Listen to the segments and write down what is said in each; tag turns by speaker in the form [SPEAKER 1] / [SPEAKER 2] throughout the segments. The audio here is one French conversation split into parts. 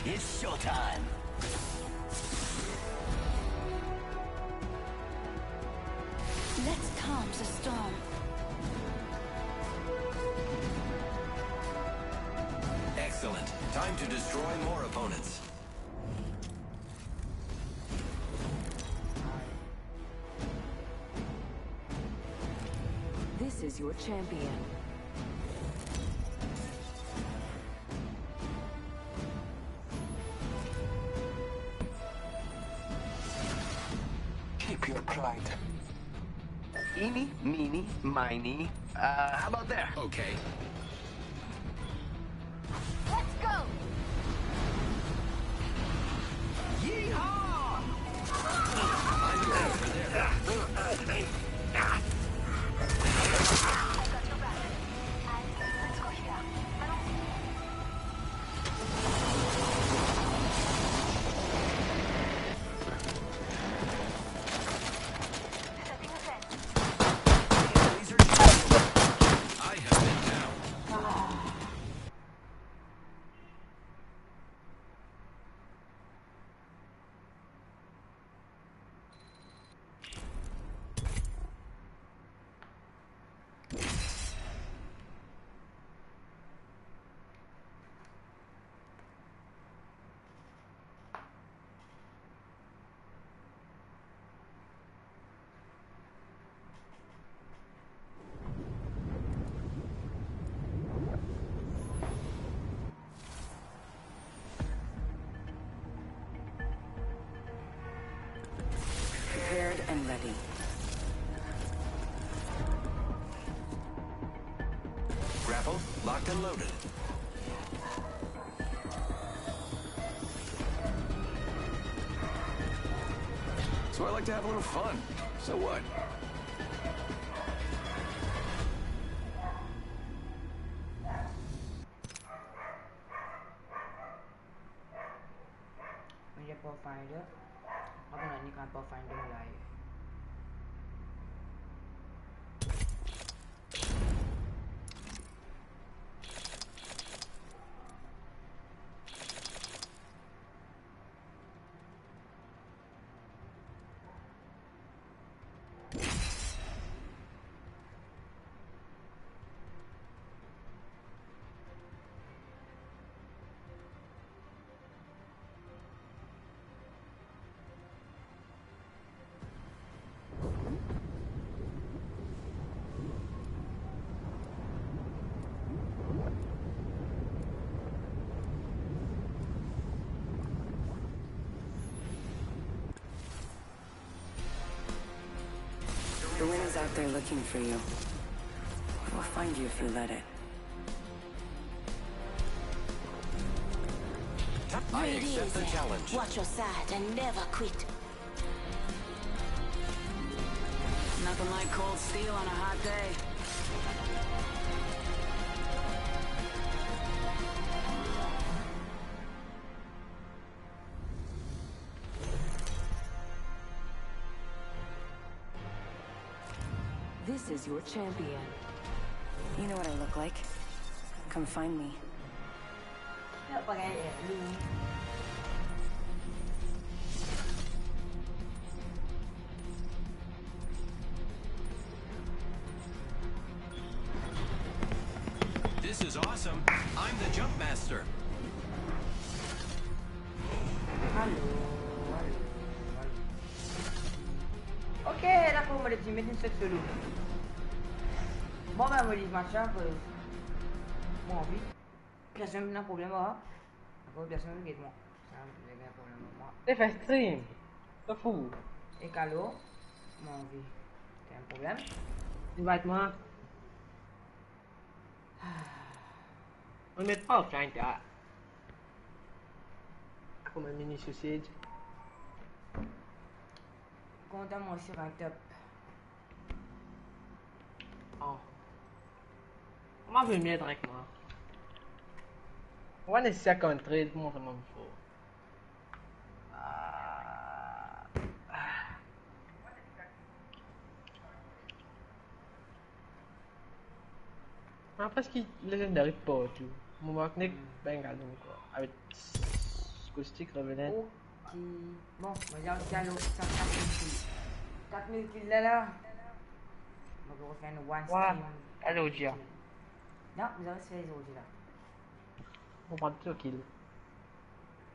[SPEAKER 1] It's showtime.
[SPEAKER 2] Let's calm the storm.
[SPEAKER 1] Excellent. Time to destroy more opponents.
[SPEAKER 3] This is your champion.
[SPEAKER 1] Keep your pride. Eeny, meeny, miny. How about there? Okay.
[SPEAKER 2] Let's go!
[SPEAKER 1] Yeehaw! I'm over there.
[SPEAKER 2] I've got your back. Allez, let's go here. Allons-y. Setting a fence.
[SPEAKER 1] Enemies are chasing. I have been down.
[SPEAKER 3] Prepared and ready.
[SPEAKER 1] Grapple, locked and loaded. So I like to have a little fun. So what?
[SPEAKER 4] Punya Pathfinder. Aku nak ni kan Pathfinder mulai.
[SPEAKER 3] The wind is out there looking for you. It will find you if you let it.
[SPEAKER 1] I accept the challenge.
[SPEAKER 2] Watch your side and never quit.
[SPEAKER 3] Nothing like cold steel on a hot day. This is your champion. You know what I look like. Come find me.
[SPEAKER 4] Tak pakai ni.
[SPEAKER 1] This is awesome. I'm the jump master.
[SPEAKER 4] Halo. Okay, dah aku boleh teammate ni search dulu. Mau ben boleh macam apa? Mau bi? Biasa nak problem apa? Aku biasa nak gitu mau. Sampai dengan problem mau.
[SPEAKER 5] Faz stream. Tô full.
[SPEAKER 4] Kalau mau bi. Tem problem?
[SPEAKER 5] Invite-moi. On met pas au candidat. Comme un mini sausage.
[SPEAKER 4] Conta moi sur un top.
[SPEAKER 5] Oh. Comment veut mieux être avec moi? On va essayer à contrer tout le monde vraiment fort. Parce qu'il legendary pas tout. Mon magnet ben galon quoi. Avec Acoustic Revenant.
[SPEAKER 4] Ok. Bon, on va dire le 4000 kills. 4000 kills là. On va refaire une one
[SPEAKER 5] Wah,
[SPEAKER 4] stream.
[SPEAKER 5] ada uji ah.
[SPEAKER 4] Non, vous avez fait les autres là.
[SPEAKER 5] Mau bantu kill.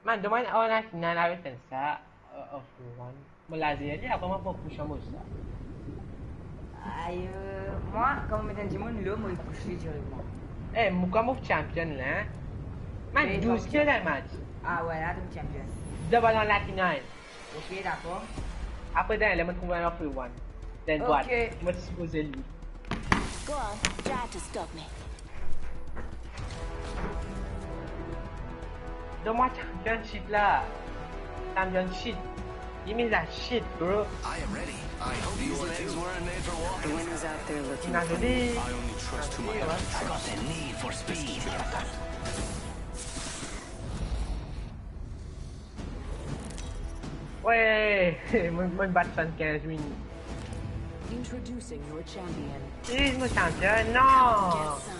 [SPEAKER 5] Man, domain awal nak nak pensa of one. Melazir aja apa mampu push amusa.
[SPEAKER 4] Aïe, moi, quand on met un diamant, là, moi, il pousse directement.
[SPEAKER 5] Eh, muka mau champion lah. Man,
[SPEAKER 4] Mais
[SPEAKER 5] 12 kills dah match.
[SPEAKER 4] Ah ouais, là, tu champion.
[SPEAKER 5] Double on lucky 9.
[SPEAKER 4] Ok, d'accord.
[SPEAKER 5] Apa dah lemon kumpulan of one. Then buat.
[SPEAKER 4] Okay.
[SPEAKER 5] Cuma suppose lui.
[SPEAKER 3] Go on, try to stop me.
[SPEAKER 5] Doma champion shit lah. Champion shit. Give me that shit, bro.
[SPEAKER 6] I am ready. I hope these legs weren't made for
[SPEAKER 3] The
[SPEAKER 6] walking.
[SPEAKER 3] winner's out there looking.
[SPEAKER 5] Nah, jadi.
[SPEAKER 6] I only trust to my
[SPEAKER 1] I got the need for speed.
[SPEAKER 5] Weh, mun batsan cash win.
[SPEAKER 3] Introducing your champion.
[SPEAKER 5] Ini semua champion. No.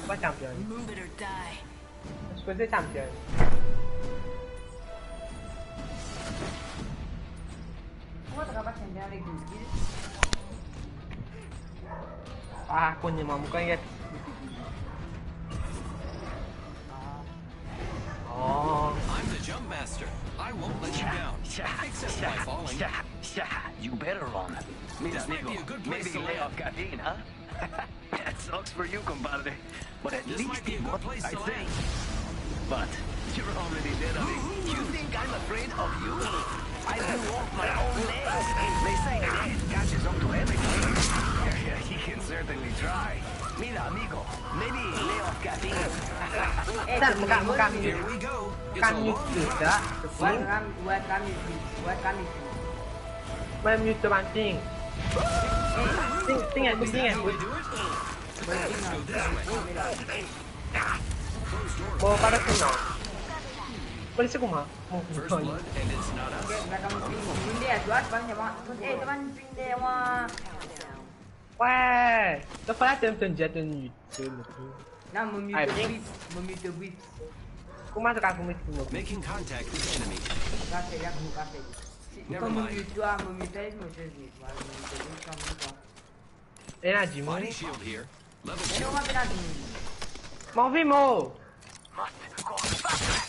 [SPEAKER 5] Apa champion?
[SPEAKER 3] Move it or die.
[SPEAKER 5] Suppose champion.
[SPEAKER 4] Pourquoi tu vas pas champion avec 12 kills?
[SPEAKER 5] Ah, aku ni mau muka ingat. Oh.
[SPEAKER 6] I'm the jump master. I won't let you down. Except by falling.
[SPEAKER 1] You better run. Mira,
[SPEAKER 6] This might
[SPEAKER 1] amigo,
[SPEAKER 6] be a good place
[SPEAKER 1] maybe
[SPEAKER 6] to
[SPEAKER 1] lay
[SPEAKER 6] land.
[SPEAKER 1] off caffeine, huh? That sucks for you, compadre. But at
[SPEAKER 6] This
[SPEAKER 1] least
[SPEAKER 6] might be a
[SPEAKER 1] it
[SPEAKER 6] good
[SPEAKER 1] was,
[SPEAKER 6] place
[SPEAKER 1] I
[SPEAKER 6] to
[SPEAKER 1] think.
[SPEAKER 6] land.
[SPEAKER 1] But you're already dead, amigo. You think I'm afraid of you? I blew off my own legs. They say death catches up to everything. Yeah, he can certainly try. Mira, amigo, maybe lay off caffeine.
[SPEAKER 5] Tak, muka
[SPEAKER 6] Here we go. It's a
[SPEAKER 5] kan mute
[SPEAKER 6] long
[SPEAKER 5] juga.
[SPEAKER 4] What ram you feel? What ram you feel?
[SPEAKER 5] Main mute banting. Ting aku.
[SPEAKER 6] way to do it. Let's go this way.
[SPEAKER 5] Mau pada kena. Boleh sekuma.
[SPEAKER 6] First blood, and it's not us.
[SPEAKER 4] Ok, what ram you feel? Pin dia, jual bang dia bang. Eh, teman pin dia wah.
[SPEAKER 5] Ouais. Tu feras un jet de nuit.
[SPEAKER 4] Non, mon mute
[SPEAKER 5] Ah,
[SPEAKER 4] de
[SPEAKER 5] bien.
[SPEAKER 4] whip, mon mute de whip.
[SPEAKER 5] Comment tu as commis tout?
[SPEAKER 6] Making contact with enemy.
[SPEAKER 4] Ça c'est là qu'on va faire.
[SPEAKER 6] Never
[SPEAKER 4] Comme mon
[SPEAKER 6] mind.
[SPEAKER 4] mute, toi, mon mute, moi je dis, voilà, mon mute de whip, comme ça.
[SPEAKER 5] Et là, dis-moi.
[SPEAKER 6] Body shield here. Level
[SPEAKER 4] Mais
[SPEAKER 6] 2.
[SPEAKER 4] on va faire la dîme.
[SPEAKER 5] Mon vimo.
[SPEAKER 1] Must go faster.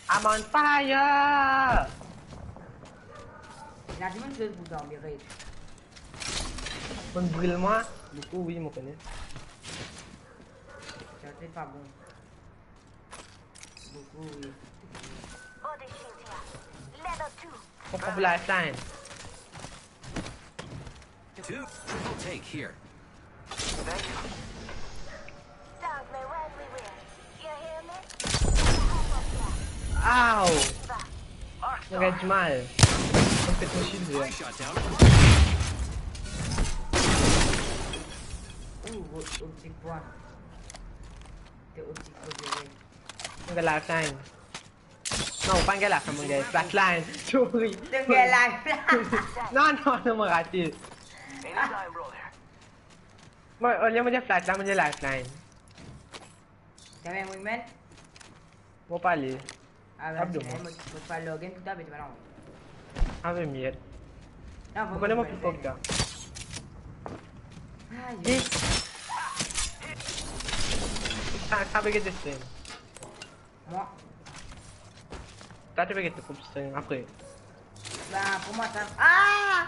[SPEAKER 5] I'm on fire.
[SPEAKER 4] La dîme, je vous dormir.
[SPEAKER 5] Mon brûle moi. Beaucoup oui, mon connaît.
[SPEAKER 4] C'est pas bon. Beaucoup, oui.
[SPEAKER 2] Body shield here. Level 2.
[SPEAKER 5] On prend la sign.
[SPEAKER 6] 2. Triple take here.
[SPEAKER 2] Sounds may well we will. You hear me?
[SPEAKER 5] Ow.
[SPEAKER 2] Diva.
[SPEAKER 5] Regarde mal. On fait ton shield.
[SPEAKER 6] I shot down.
[SPEAKER 4] Optique point. C'est optique point.
[SPEAKER 5] On la sign. Non, pas la sign, mon gars. Flatline. Sorry.
[SPEAKER 4] C'est quelle life?
[SPEAKER 5] Non, non, me raté.
[SPEAKER 1] Anytime, brother.
[SPEAKER 5] Moi, au lieu de dire flatline, je dis lifeline.
[SPEAKER 4] T'as même wingman?
[SPEAKER 5] Moi, parler.
[SPEAKER 4] Ah, bah,
[SPEAKER 5] Abdou,
[SPEAKER 4] tu
[SPEAKER 5] moi.
[SPEAKER 4] peux pas login tout à fait, non.
[SPEAKER 5] Avec mieux.
[SPEAKER 4] Non,
[SPEAKER 5] Vous connaissez mon plus fort que ça.
[SPEAKER 4] Aïe.
[SPEAKER 5] Ça peut être des
[SPEAKER 4] Moi,
[SPEAKER 5] Ça peut être des stream après.
[SPEAKER 4] bah, pour moi, ça. Ah!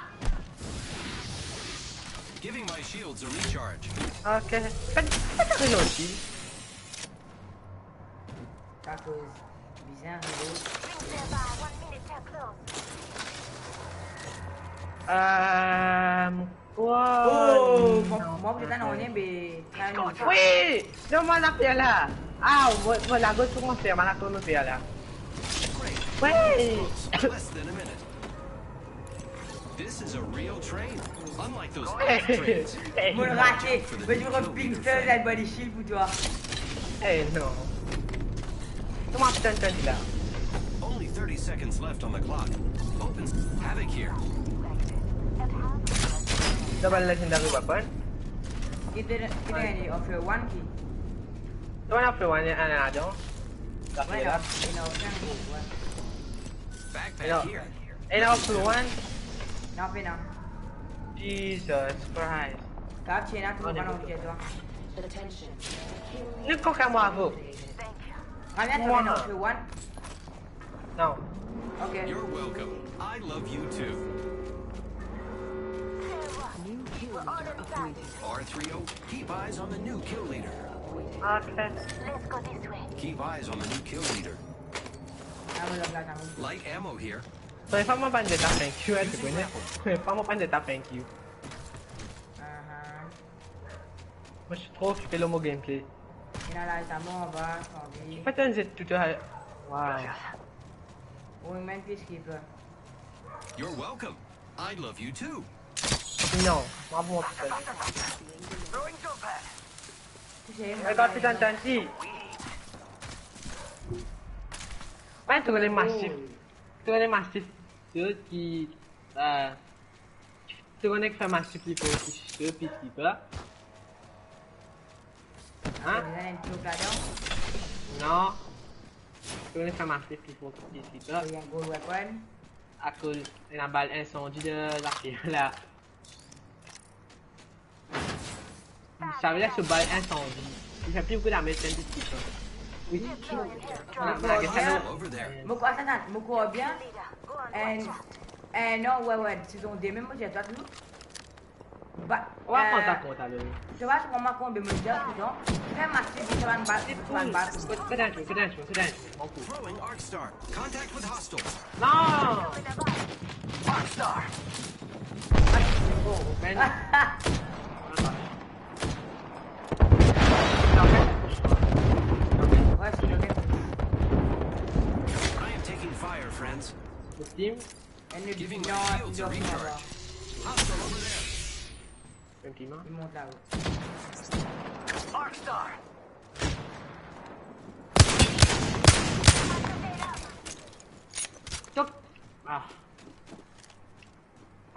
[SPEAKER 6] Giving my shields a recharge.
[SPEAKER 5] Ok. Pas de aussi.
[SPEAKER 4] Ça cause. Bizarre, l'autre.
[SPEAKER 2] Rings nearby. 1 minute till close.
[SPEAKER 5] Wow.
[SPEAKER 4] Oh! Moi, peut-être, on est, mais.
[SPEAKER 5] Oui! Non, moi, la paix là. Ah, moi, la gauche, comment faire? Moi, la tourne paix là.
[SPEAKER 6] Great.
[SPEAKER 5] Oui!
[SPEAKER 6] Less than a minute. This is a real train. Unlike those other trains.
[SPEAKER 4] Moi, le raté. Mais je reping seul la body shield pour toi.
[SPEAKER 5] Eh, non. Comment putain de là?
[SPEAKER 6] Only 30 seconds left on the clock. Opens havoc here.
[SPEAKER 5] Double legendary weapon.
[SPEAKER 4] Kita ni offer one key.
[SPEAKER 5] The one after one, and another.
[SPEAKER 4] One of, you know, can go one.
[SPEAKER 6] Backpack here.
[SPEAKER 5] And also one.
[SPEAKER 4] Nào bên nào.
[SPEAKER 5] Jesus Christ.
[SPEAKER 4] Các chị nào cũng có chuyện đó.
[SPEAKER 3] Attention.
[SPEAKER 5] Nước có cam hoa vô.
[SPEAKER 4] Anh nhớ cho nó thử one.
[SPEAKER 5] No.
[SPEAKER 4] Okay.
[SPEAKER 6] You're welcome. I love you too.
[SPEAKER 3] New kill leader upgraded.
[SPEAKER 6] R30, keep eyes on the new kill leader.
[SPEAKER 5] Okay.
[SPEAKER 2] Let's go this way.
[SPEAKER 6] Keep eyes on the new kill leader. Light ammo here.
[SPEAKER 5] So if I'm a bandit, thank you. If I'm a bandit, thank you. Mas trop pelo meu gameplay.
[SPEAKER 4] Finalize mo ba? Sorry.
[SPEAKER 5] Pattern Z tutorial. Wow.
[SPEAKER 4] Wingman peacekeeper.
[SPEAKER 6] You're welcome. I love you too.
[SPEAKER 5] No, mabo.
[SPEAKER 1] Throwing jump pad.
[SPEAKER 5] I got pitan chanci. Bạn tụi này massive ceux qui tụi này fait massive qui faut ceux peacekeeper. Hein? Non. Tụi này fait massive qui faut peacekeeper.
[SPEAKER 4] Yang gold weapon.
[SPEAKER 5] À cause de la balle incendie de la fille là. Ça veut dire que ce balle incendie. Il fait plus beaucoup de damage qu'un peacekeeper. Oui.
[SPEAKER 4] Muko asanan, muko bien. And no, ouais, c'est un démon, moi j'ai toi tout. Bah,
[SPEAKER 5] on va prendre compte là.
[SPEAKER 4] Tu vois, je comprends combien de mesures, donc, très massif, ça va me battre.
[SPEAKER 6] Throwing Arc Star. Contact with hostiles.
[SPEAKER 5] Non!
[SPEAKER 1] Arc Star.
[SPEAKER 5] Oh, ben.
[SPEAKER 4] Ouais, c'est le même.
[SPEAKER 6] I am taking fire, friends.
[SPEAKER 5] The team.
[SPEAKER 4] And le
[SPEAKER 6] Giving
[SPEAKER 4] bilan,
[SPEAKER 6] my shields a recharge. Hostile over there.
[SPEAKER 5] Un team.
[SPEAKER 4] il monte là-haut.
[SPEAKER 1] Arc Star.
[SPEAKER 5] Stop! Ah.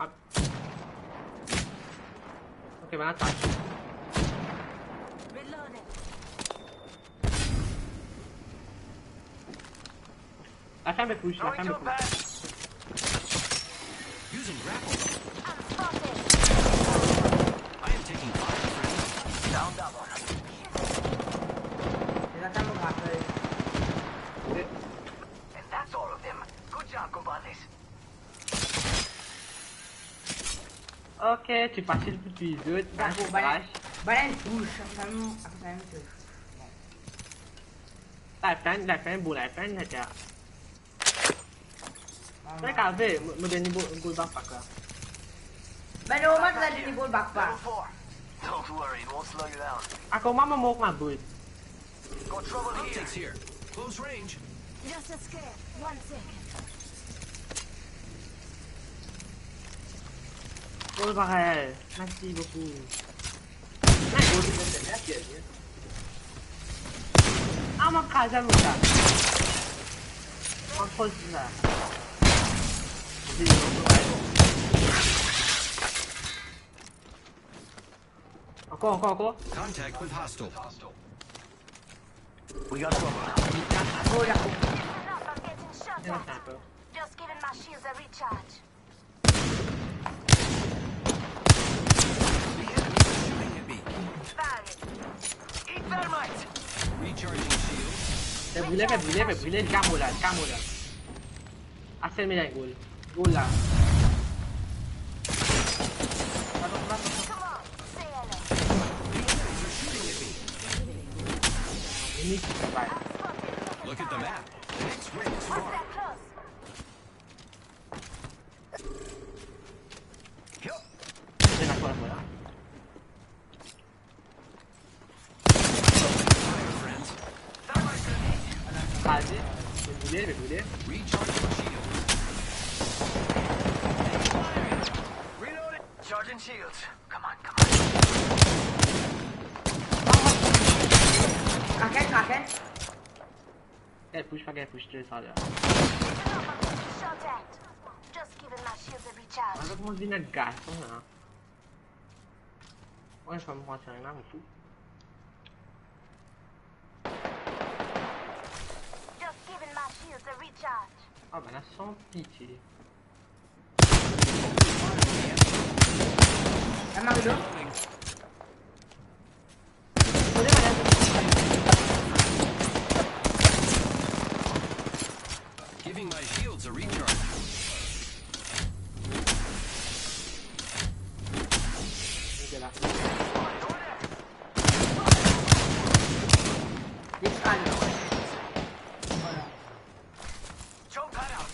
[SPEAKER 5] Up. Ok, maintenant attaque.
[SPEAKER 2] Reloading.
[SPEAKER 5] La femme est push, la
[SPEAKER 1] Throwing
[SPEAKER 5] femme est
[SPEAKER 1] jump
[SPEAKER 5] push.
[SPEAKER 1] pad.
[SPEAKER 6] Using grapple.
[SPEAKER 2] I'm spotted.
[SPEAKER 6] I am taking fire, friends.
[SPEAKER 1] Down that one.
[SPEAKER 4] Les attaques me rappellent.
[SPEAKER 1] And that's all of them. Good job, compadres.
[SPEAKER 5] Ok, tu passes le plus vite,
[SPEAKER 4] D'accord,
[SPEAKER 5] crash.
[SPEAKER 4] balance touche, ça me touche.
[SPEAKER 5] La fin, bon, la fin, là, tiens. C'est qu'à fait, me donne un goal backpack là.
[SPEAKER 4] Ben non, moi, tu as du niveau le backpack.
[SPEAKER 1] Level 4. Don't worry, it won't slow you down.
[SPEAKER 5] Ah, comment me moque ma boule?
[SPEAKER 1] Got trouble here.
[SPEAKER 6] Optics here. Close range.
[SPEAKER 2] Just a scare. 1 second.
[SPEAKER 5] Goal pareil. Merci beaucoup. Mais goal, c'est bien. Ah, mon cas, j'aime ça. On pose ça. Encore.
[SPEAKER 6] Contact with hostile.
[SPEAKER 1] We got trouble.
[SPEAKER 4] Oh, là.
[SPEAKER 2] Listen up, I'm getting shot
[SPEAKER 5] C'est un
[SPEAKER 2] at.
[SPEAKER 5] peu.
[SPEAKER 2] Just giving my shields a recharge.
[SPEAKER 6] The enemy is shooting at me.
[SPEAKER 2] Firing.
[SPEAKER 1] Eat thermite.
[SPEAKER 6] Recharging shields.
[SPEAKER 5] Fais brûler le camo là. Assez bien goal. Goal là.
[SPEAKER 2] Come on, say hello.
[SPEAKER 6] The enemies are shooting at me.
[SPEAKER 5] Unique, ouais.
[SPEAKER 2] I'm spotted.
[SPEAKER 6] Look at the map. The next ring is far.
[SPEAKER 2] That close.
[SPEAKER 1] Yup.
[SPEAKER 5] C'est la fois là.
[SPEAKER 6] Fire, friends.
[SPEAKER 1] Thermite grenade.
[SPEAKER 5] Vas-y. Vais brûler.
[SPEAKER 6] Recharging shield.
[SPEAKER 1] Reloading. Charging shields. Come on.
[SPEAKER 4] Kraken.
[SPEAKER 5] Elle push, tu ça là.
[SPEAKER 2] Listen up, I'm getting shot at. Just giving my shields a recharge.
[SPEAKER 5] Avec mon dîner de gaz, là. Ouais, je vais me prendre sur un arme et tout.
[SPEAKER 2] Just giving my shields a recharge.
[SPEAKER 5] Ah bah là, sans pitié.
[SPEAKER 4] Em mang được.
[SPEAKER 6] Giving my shields a recharge.
[SPEAKER 5] Đây là.
[SPEAKER 4] Yes, ăn.
[SPEAKER 1] Choke that out.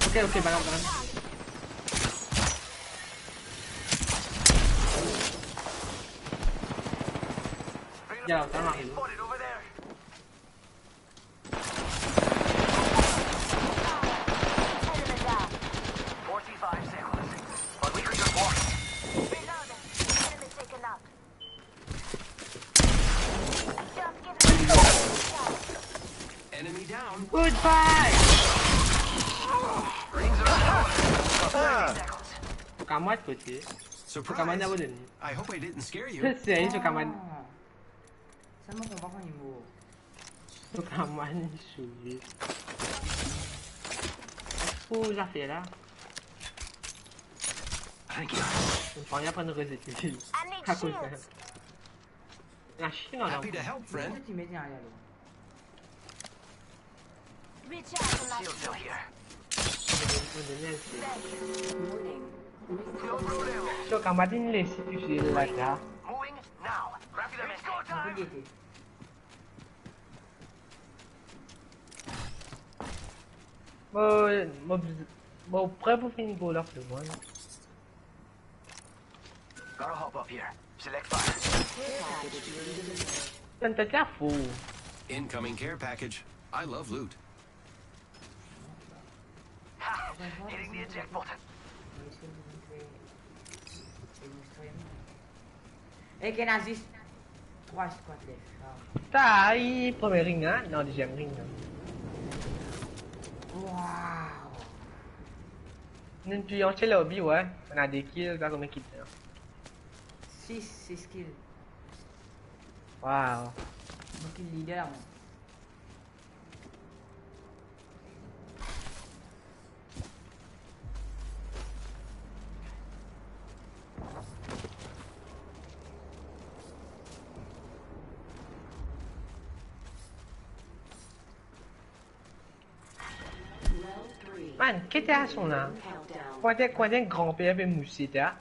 [SPEAKER 5] Ok, bạn. Giờ tao làm gì?
[SPEAKER 1] Spotted over there.
[SPEAKER 2] Enemy down.
[SPEAKER 1] 45 seconds. But we could just walk.
[SPEAKER 2] Reloading. Enemy taken out. Just give me a shot.
[SPEAKER 6] Enemy down.
[SPEAKER 5] Goodbye.
[SPEAKER 1] Rings are down. 30 seconds.
[SPEAKER 5] Cảm ơn của chị. Cảm ơn
[SPEAKER 6] Surprise.
[SPEAKER 5] đã đến.
[SPEAKER 6] I hope I didn't scare you.
[SPEAKER 5] Thế sẽ cho cảm ơn.
[SPEAKER 4] Sao mà không có nhiều mù?
[SPEAKER 5] Cho cảm ơn suy. Phu ra phía đó.
[SPEAKER 1] Thank you.
[SPEAKER 5] Mình phóng nhá phân được cái gì chứ.
[SPEAKER 2] I need
[SPEAKER 5] Khá cool.
[SPEAKER 2] shields.
[SPEAKER 5] Là shit nào đâu.
[SPEAKER 6] Happy to help, friend.
[SPEAKER 4] Cái teammate nhà luôn.
[SPEAKER 2] Recharging my
[SPEAKER 1] Shield still here.
[SPEAKER 5] Mình đến đây.
[SPEAKER 3] Warning.
[SPEAKER 1] No problemo.
[SPEAKER 5] Cho cảm ơn đến lì xì xì là cả.
[SPEAKER 1] Moving now. Rapidamente. It's go
[SPEAKER 4] Cái
[SPEAKER 1] time.
[SPEAKER 4] gì thì?
[SPEAKER 5] Bon, prêt pour finir goal off the one.
[SPEAKER 1] Gotta hop up here. Select fire.
[SPEAKER 5] T'as ta fou.
[SPEAKER 6] Incoming care package. I love loot.
[SPEAKER 1] Ha! Hitting the eject button.
[SPEAKER 4] Eh, que nazis. 3 squads left.
[SPEAKER 5] Tá aí, primeiro ring, né? Não, deuxième ring.
[SPEAKER 4] Wow.
[SPEAKER 5] Nên tu en le lobby, ouais. On a des kills, là, comme équipe.
[SPEAKER 4] 6 kills.
[SPEAKER 5] Wow.
[SPEAKER 4] Mon kill leader là, moi.
[SPEAKER 5] Man, qu'est-ce que c'est là? Quand un grand-père fait mousser, là?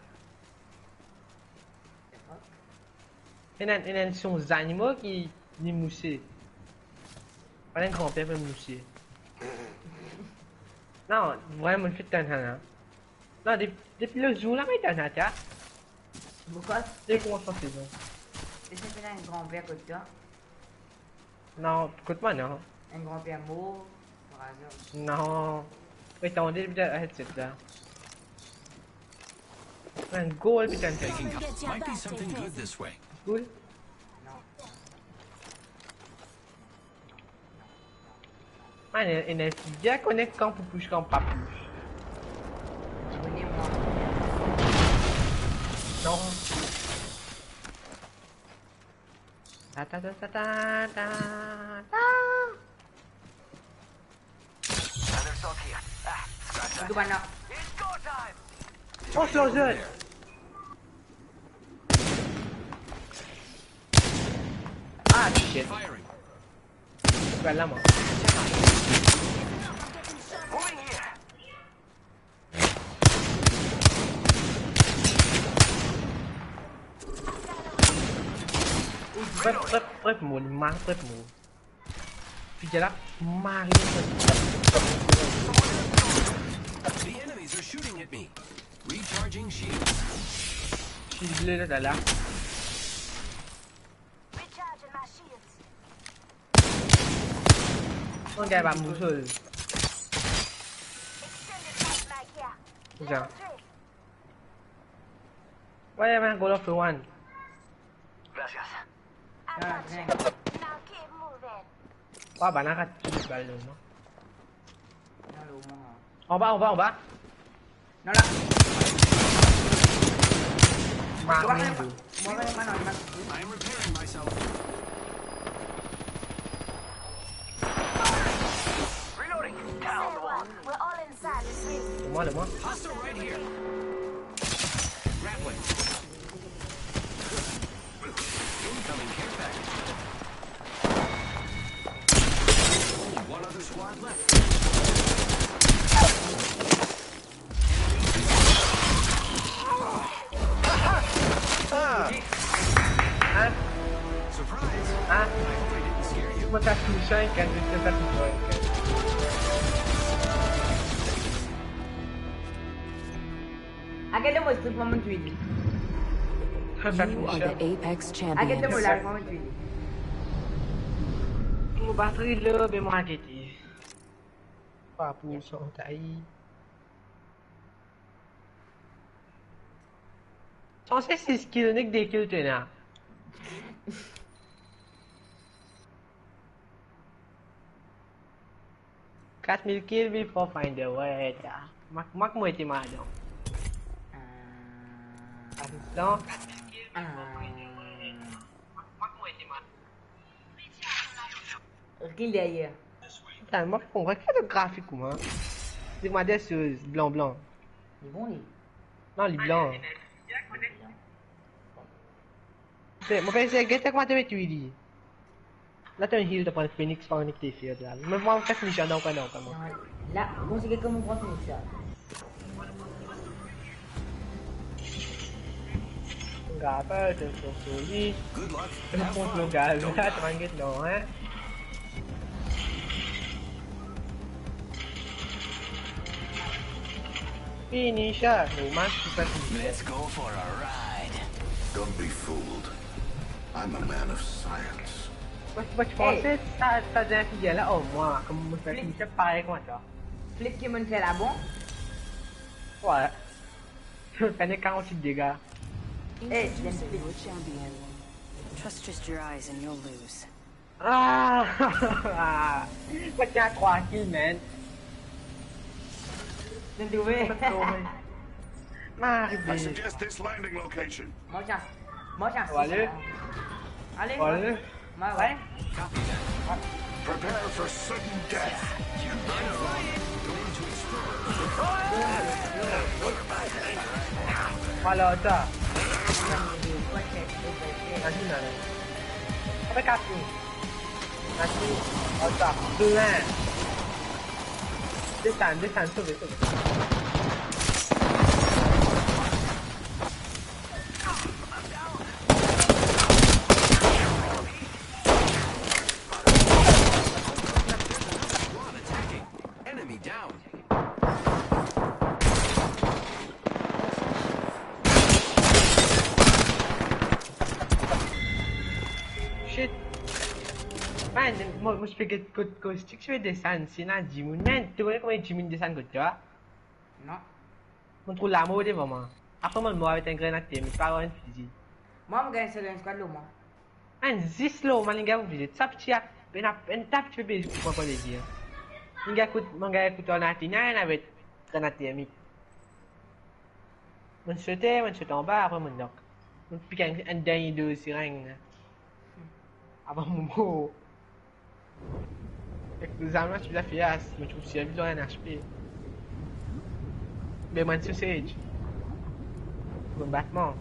[SPEAKER 5] Il y a des animaux qui moussent. Quand un grand-père fait mousser. Non, vraiment, il fait un hein. Non, depuis le jour là, mais t'as un hein.
[SPEAKER 4] Pourquoi?
[SPEAKER 5] Depuis comment ça c'est bon?
[SPEAKER 4] Est-ce que c'est un grand-père comme toi?
[SPEAKER 5] Non, écoute-moi, non.
[SPEAKER 4] Un grand-père mauve, par hasard.
[SPEAKER 5] Non. Mais t'as entendu le headset là. Un goal, putain,
[SPEAKER 6] Making might be something good this way.
[SPEAKER 5] cool. Man, il est bien connecté quand pour push quand pas push.
[SPEAKER 4] Abonnez-moi.
[SPEAKER 5] Non. Ta ta ta ta ta ta ta.
[SPEAKER 1] Another stock here. Ah, scratch that.
[SPEAKER 4] Itu banyak.
[SPEAKER 1] It's go time.
[SPEAKER 5] Oh, c'est un jeu. Ah, shit.
[SPEAKER 6] Firing.
[SPEAKER 5] Bah là, moi.
[SPEAKER 1] Moving here.
[SPEAKER 5] Prep mù, mang prep mù. Puis là, Mario.
[SPEAKER 6] The enemies are shooting at me. Recharging shields.
[SPEAKER 5] Shield bleu là, là.
[SPEAKER 2] Recharging my shields.
[SPEAKER 5] Con gars va mù seul.
[SPEAKER 2] Extended light mag here.
[SPEAKER 5] Dạ.
[SPEAKER 2] Level 3.
[SPEAKER 5] Ouais, man, go off the one.
[SPEAKER 1] Gracias.
[SPEAKER 2] I
[SPEAKER 4] Ah,
[SPEAKER 2] got you.
[SPEAKER 4] dang.
[SPEAKER 2] Now keep moving.
[SPEAKER 5] Wow, bah, n'a tu balle là, non?
[SPEAKER 4] Non, le moment.
[SPEAKER 5] En bas, en bas, en bas.
[SPEAKER 4] Non, là.
[SPEAKER 5] Mario.
[SPEAKER 4] Moi, vraiment, non, il m'a.
[SPEAKER 6] I'm repairing myself.
[SPEAKER 2] We're all inside this ring.
[SPEAKER 5] Le moi.
[SPEAKER 6] Hostile right here. Grappling. Incoming care package. Only one other squad left. Surprise! I hope I didn't scare you.
[SPEAKER 5] Uma cachucha em casa, você tá com dor, cara.
[SPEAKER 4] Aquele moço pra muito ele.
[SPEAKER 3] You are the Apex
[SPEAKER 4] Aquele
[SPEAKER 3] champions.
[SPEAKER 4] mulher pra muito ele.
[SPEAKER 5] Uma bateria bem marketing. Papo, só tá aí. Só se esse skill nem de kill tu né? 4.000 kills with Pathfinder, ouais, mắc 10 thì mà đâu. Đó.
[SPEAKER 4] Kill derrière.
[SPEAKER 5] Putain, moi, on voit que le graphique, moi. Dis-moi des choses, blanc, blanc.
[SPEAKER 4] Il est bon, lui.
[SPEAKER 5] Non, les blancs. Moi, pensais que c'était quoi tu tu dis. Là, tu as un heal de Phoenix par une activité là. Mais moi, on fait mission dans quoi non, comment.
[SPEAKER 4] Là, bon, c'est quelqu'un me prend Phoenix là.
[SPEAKER 5] Gapa, tu es solide.
[SPEAKER 6] Good luck.
[SPEAKER 5] Tu
[SPEAKER 6] Have
[SPEAKER 5] prends
[SPEAKER 6] fun.
[SPEAKER 5] le gaz,
[SPEAKER 6] Don't
[SPEAKER 5] là,
[SPEAKER 6] die.
[SPEAKER 5] tu vas get non, hein. Finisher, no man, tu fais finisher.
[SPEAKER 1] Let's go for a ride.
[SPEAKER 7] Don't be fooled. I'm a man of science.
[SPEAKER 5] Mas pensais ça devient fidèle là, oh moi, comme me fait finisher pareil comme ça.
[SPEAKER 4] Flip qui me fait là bon.
[SPEAKER 5] Ouais. Je fais 48 dégâts.
[SPEAKER 3] Introducing your champion. Trust just your eyes and you'll lose.
[SPEAKER 5] Ah! Pas tiens 3 kills, man.
[SPEAKER 4] T'as trouvé?
[SPEAKER 5] Mà
[SPEAKER 7] I
[SPEAKER 5] cái gì?
[SPEAKER 7] suggest this landing location.
[SPEAKER 4] Moi, chance. Moi, chance.
[SPEAKER 5] Allez.
[SPEAKER 4] Allez.
[SPEAKER 5] Allez.
[SPEAKER 4] Ouais, ouais.
[SPEAKER 6] Copy that.
[SPEAKER 7] Prepare for sudden death.
[SPEAKER 6] You better fly it. Going to explore.
[SPEAKER 5] Voilà, ça. Nanti mana? Apa kaki? Nanti, otak, tulen. Desan, sudah.
[SPEAKER 6] Squad attacking. Enemy down.
[SPEAKER 5] Shit. Man, must forget kau stick saya desan sina jimun. Man, tu boleh kau main jimun desan kau tu?
[SPEAKER 4] Non.
[SPEAKER 5] Mon trop lama dia mama. Apa man mau avec un grenade mais pas un fusil.
[SPEAKER 4] Moi, je gagne sur un squad là, moi.
[SPEAKER 5] Man, zislo man inga fusil. Sap tia, ben tap tu be pour pas les dire. Inga kut on a tina avec grenade thermique. Man sautait en bas après mon knock. Man pique un dernier de sirène. Avant mon mot. Avec les armes, tu l'as fait, mais tu me suis habitué à un HP. Mais moi, tu sais, un battement.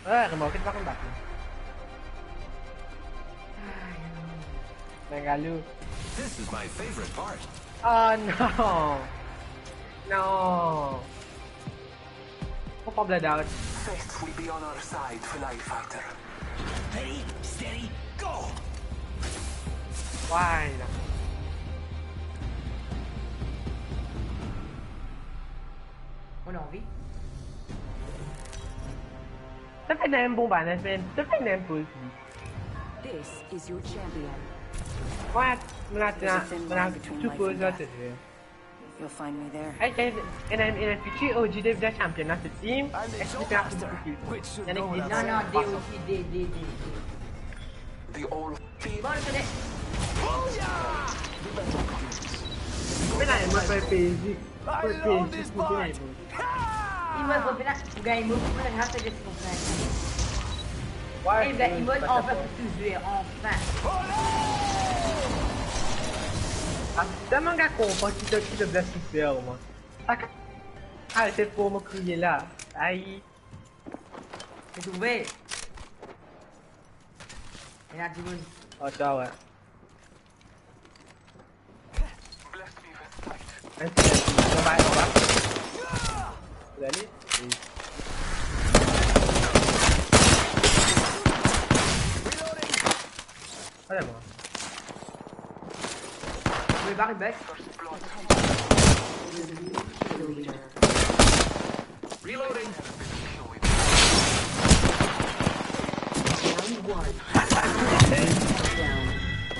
[SPEAKER 5] Ouais, remorque, tu vas un battement. Bengalou.
[SPEAKER 6] This is my favorite part.
[SPEAKER 5] Oh no! No! Pourquoi bled out?
[SPEAKER 1] Faith will be on our side, Fly Fighter. Ready, steady, go!
[SPEAKER 5] Why?
[SPEAKER 4] On a envie.
[SPEAKER 5] Ça fait un bon ban, ça fait un peu.
[SPEAKER 3] This is your champion.
[SPEAKER 5] Ouais, tu peux là, c'est vrai.
[SPEAKER 3] You'll find me there.
[SPEAKER 5] In a future OG Dev champion of the team, expliquer un peu plus.
[SPEAKER 1] Which should
[SPEAKER 5] Yannick
[SPEAKER 1] go
[SPEAKER 5] dit
[SPEAKER 1] without
[SPEAKER 4] Non, non, D aussi, D.
[SPEAKER 1] the old
[SPEAKER 4] Bon, je connais.
[SPEAKER 5] Mais là, il m'a fait PSG.
[SPEAKER 4] Il m'a fait là, vous gagnez beaucoup, vous gagnez assez de ce qu'on fait. Et il m'a enfin pour tout jouer, enfin.
[SPEAKER 5] Tellement qu'à comprendre qui te blesse super, moi. Arrêtez pour me crier là. Aïe.
[SPEAKER 4] C'est ouvert. Il y a du monde.
[SPEAKER 5] Oh, ciao, ouais. On va. Vous allez? Oui. Allez-moi.
[SPEAKER 4] Vous voulez barrer back?
[SPEAKER 1] Reloading.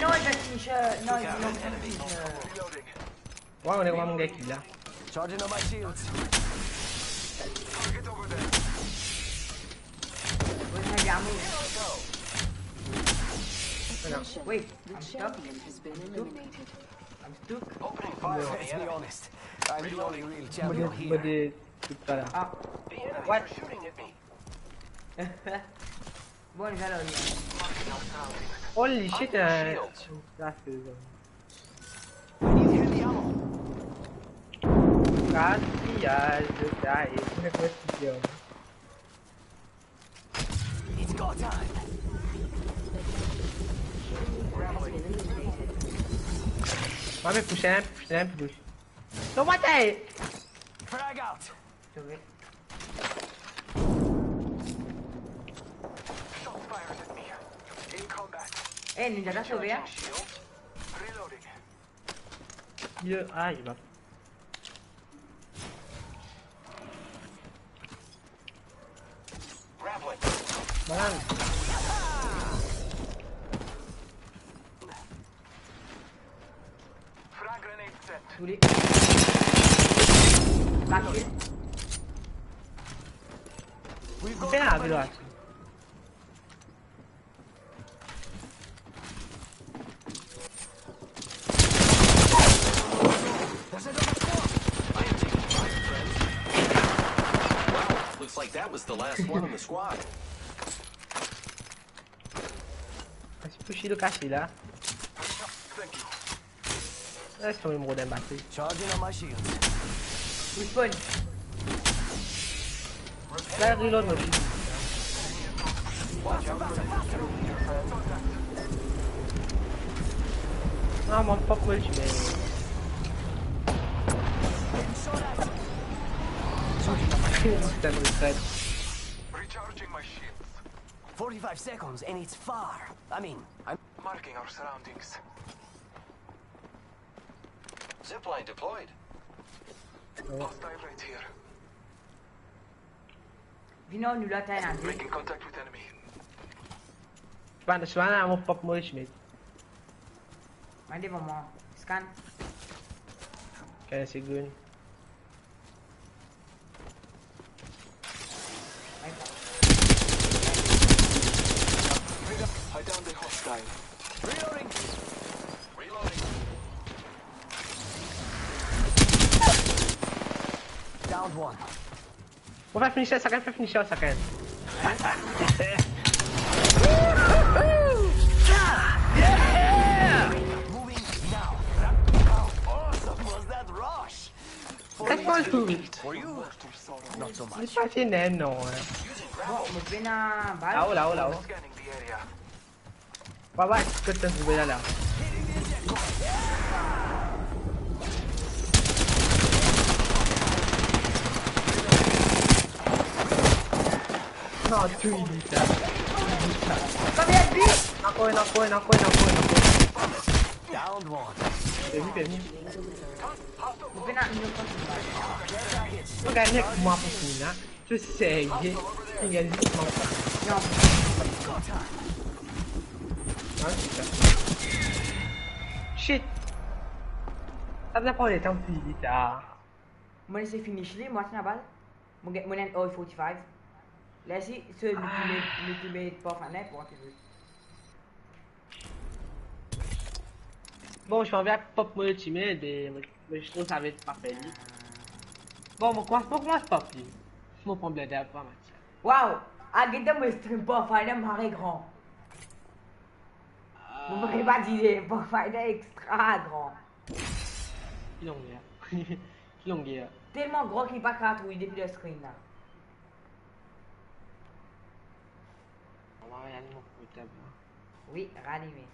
[SPEAKER 4] No, il va finir. No, il va finir.
[SPEAKER 5] Ouais, on est vraiment gars qui là.
[SPEAKER 1] Charging on my shields. Target over there.
[SPEAKER 4] Where's my gameur?
[SPEAKER 3] Attention.
[SPEAKER 4] Wait,
[SPEAKER 3] The
[SPEAKER 4] I'm stuck.
[SPEAKER 3] champion has been eliminated.
[SPEAKER 4] I'm stuck.
[SPEAKER 1] Opening fire. Let's be honest. I'm the only real champion here.
[SPEAKER 5] Body tout ça là.
[SPEAKER 4] Ah.
[SPEAKER 1] The enemies
[SPEAKER 5] What?
[SPEAKER 1] are shooting at me.
[SPEAKER 4] Bon, il va là.
[SPEAKER 5] Holy shit, ça c'est
[SPEAKER 1] Need heavy ammo.
[SPEAKER 5] Gaspillage de taille, une question.
[SPEAKER 1] It's go time.
[SPEAKER 5] Vai me puxar, puxa. Não matei!
[SPEAKER 1] Frag out.
[SPEAKER 4] Deixa eu ver.
[SPEAKER 1] Shots fired at me. In combat.
[SPEAKER 4] Ninja, deixa eu ver.
[SPEAKER 1] Shields. Reloading.
[SPEAKER 5] Ai, vai.
[SPEAKER 1] Grappling.
[SPEAKER 5] Mano.
[SPEAKER 1] Frag grenade set.
[SPEAKER 4] Tudo. Aqui.
[SPEAKER 1] We've
[SPEAKER 5] Não
[SPEAKER 1] got
[SPEAKER 5] tem nada, eu
[SPEAKER 1] company.
[SPEAKER 5] acho.
[SPEAKER 1] There's another squad.
[SPEAKER 6] I am taking fire, friends. Wow, looks like that was the last one in the squad.
[SPEAKER 5] Mas puxei do cachê lá.
[SPEAKER 1] Thank you.
[SPEAKER 5] Eles estão me mudando bastante.
[SPEAKER 1] Charging on my shields.
[SPEAKER 4] Respawn.
[SPEAKER 5] Vai reload meu filho.
[SPEAKER 1] Watch out.
[SPEAKER 5] Não, mano, papo com eles mesmo. Tá no site.
[SPEAKER 1] Recharging my shields. 45 seconds and it's far. I'm marking our surroundings.
[SPEAKER 6] Zipline deployed.
[SPEAKER 1] Hostile right here.
[SPEAKER 4] Vino, nous là, t'as un avis.
[SPEAKER 1] Making contact with enemy.
[SPEAKER 5] Spana mo papo com eles mesmo.
[SPEAKER 4] Mandez moment. Scan.
[SPEAKER 5] 15 segundos.
[SPEAKER 1] I downed the hostile. Reloading. Reloading. Downed one.
[SPEAKER 5] Vai finishar essa cara, vai finishar essa cara.
[SPEAKER 1] Moving now. How awesome was that rush?
[SPEAKER 5] É só tudo.
[SPEAKER 1] For you, not so
[SPEAKER 5] Não
[SPEAKER 1] much.
[SPEAKER 5] faz nem não, é.
[SPEAKER 4] Bon, me fais na balle.
[SPEAKER 5] Lá.
[SPEAKER 1] Scanning the area.
[SPEAKER 5] Vai, que eu tenho que ver lá. Não, tu edita.
[SPEAKER 4] Come here, bitch!
[SPEAKER 5] Não foi.
[SPEAKER 1] Downed one.
[SPEAKER 5] Permi.
[SPEAKER 4] Me fais na minha
[SPEAKER 5] Não quero nem uma piscina. Tu segue. Ninguém diz não.
[SPEAKER 4] Não.
[SPEAKER 5] Shit. Sabe na porta, então filho, tá?
[SPEAKER 4] Moi, c'est finish li, moi, c'est na balle. Moi, j'ai un OI45. Là, si, c'est l'ultimate Pathfinder, pour que je...
[SPEAKER 5] Bom, je m'en vais à Pop Moi timide et je trouve ça va être parfait. Bon, on commence pas plus. Mon problème de pas match.
[SPEAKER 4] Wow! Arrêtez de stream Pathfinder, marré grand. Vous m'aurez pas dit Pathfinder extra grand.
[SPEAKER 5] Qui l'ont dit? Qui l'ont dit?
[SPEAKER 4] Tellement gros qu'il n'est pas cartouille depuis le screen là.
[SPEAKER 5] On va aller mon portable.
[SPEAKER 4] Oui, rallumé.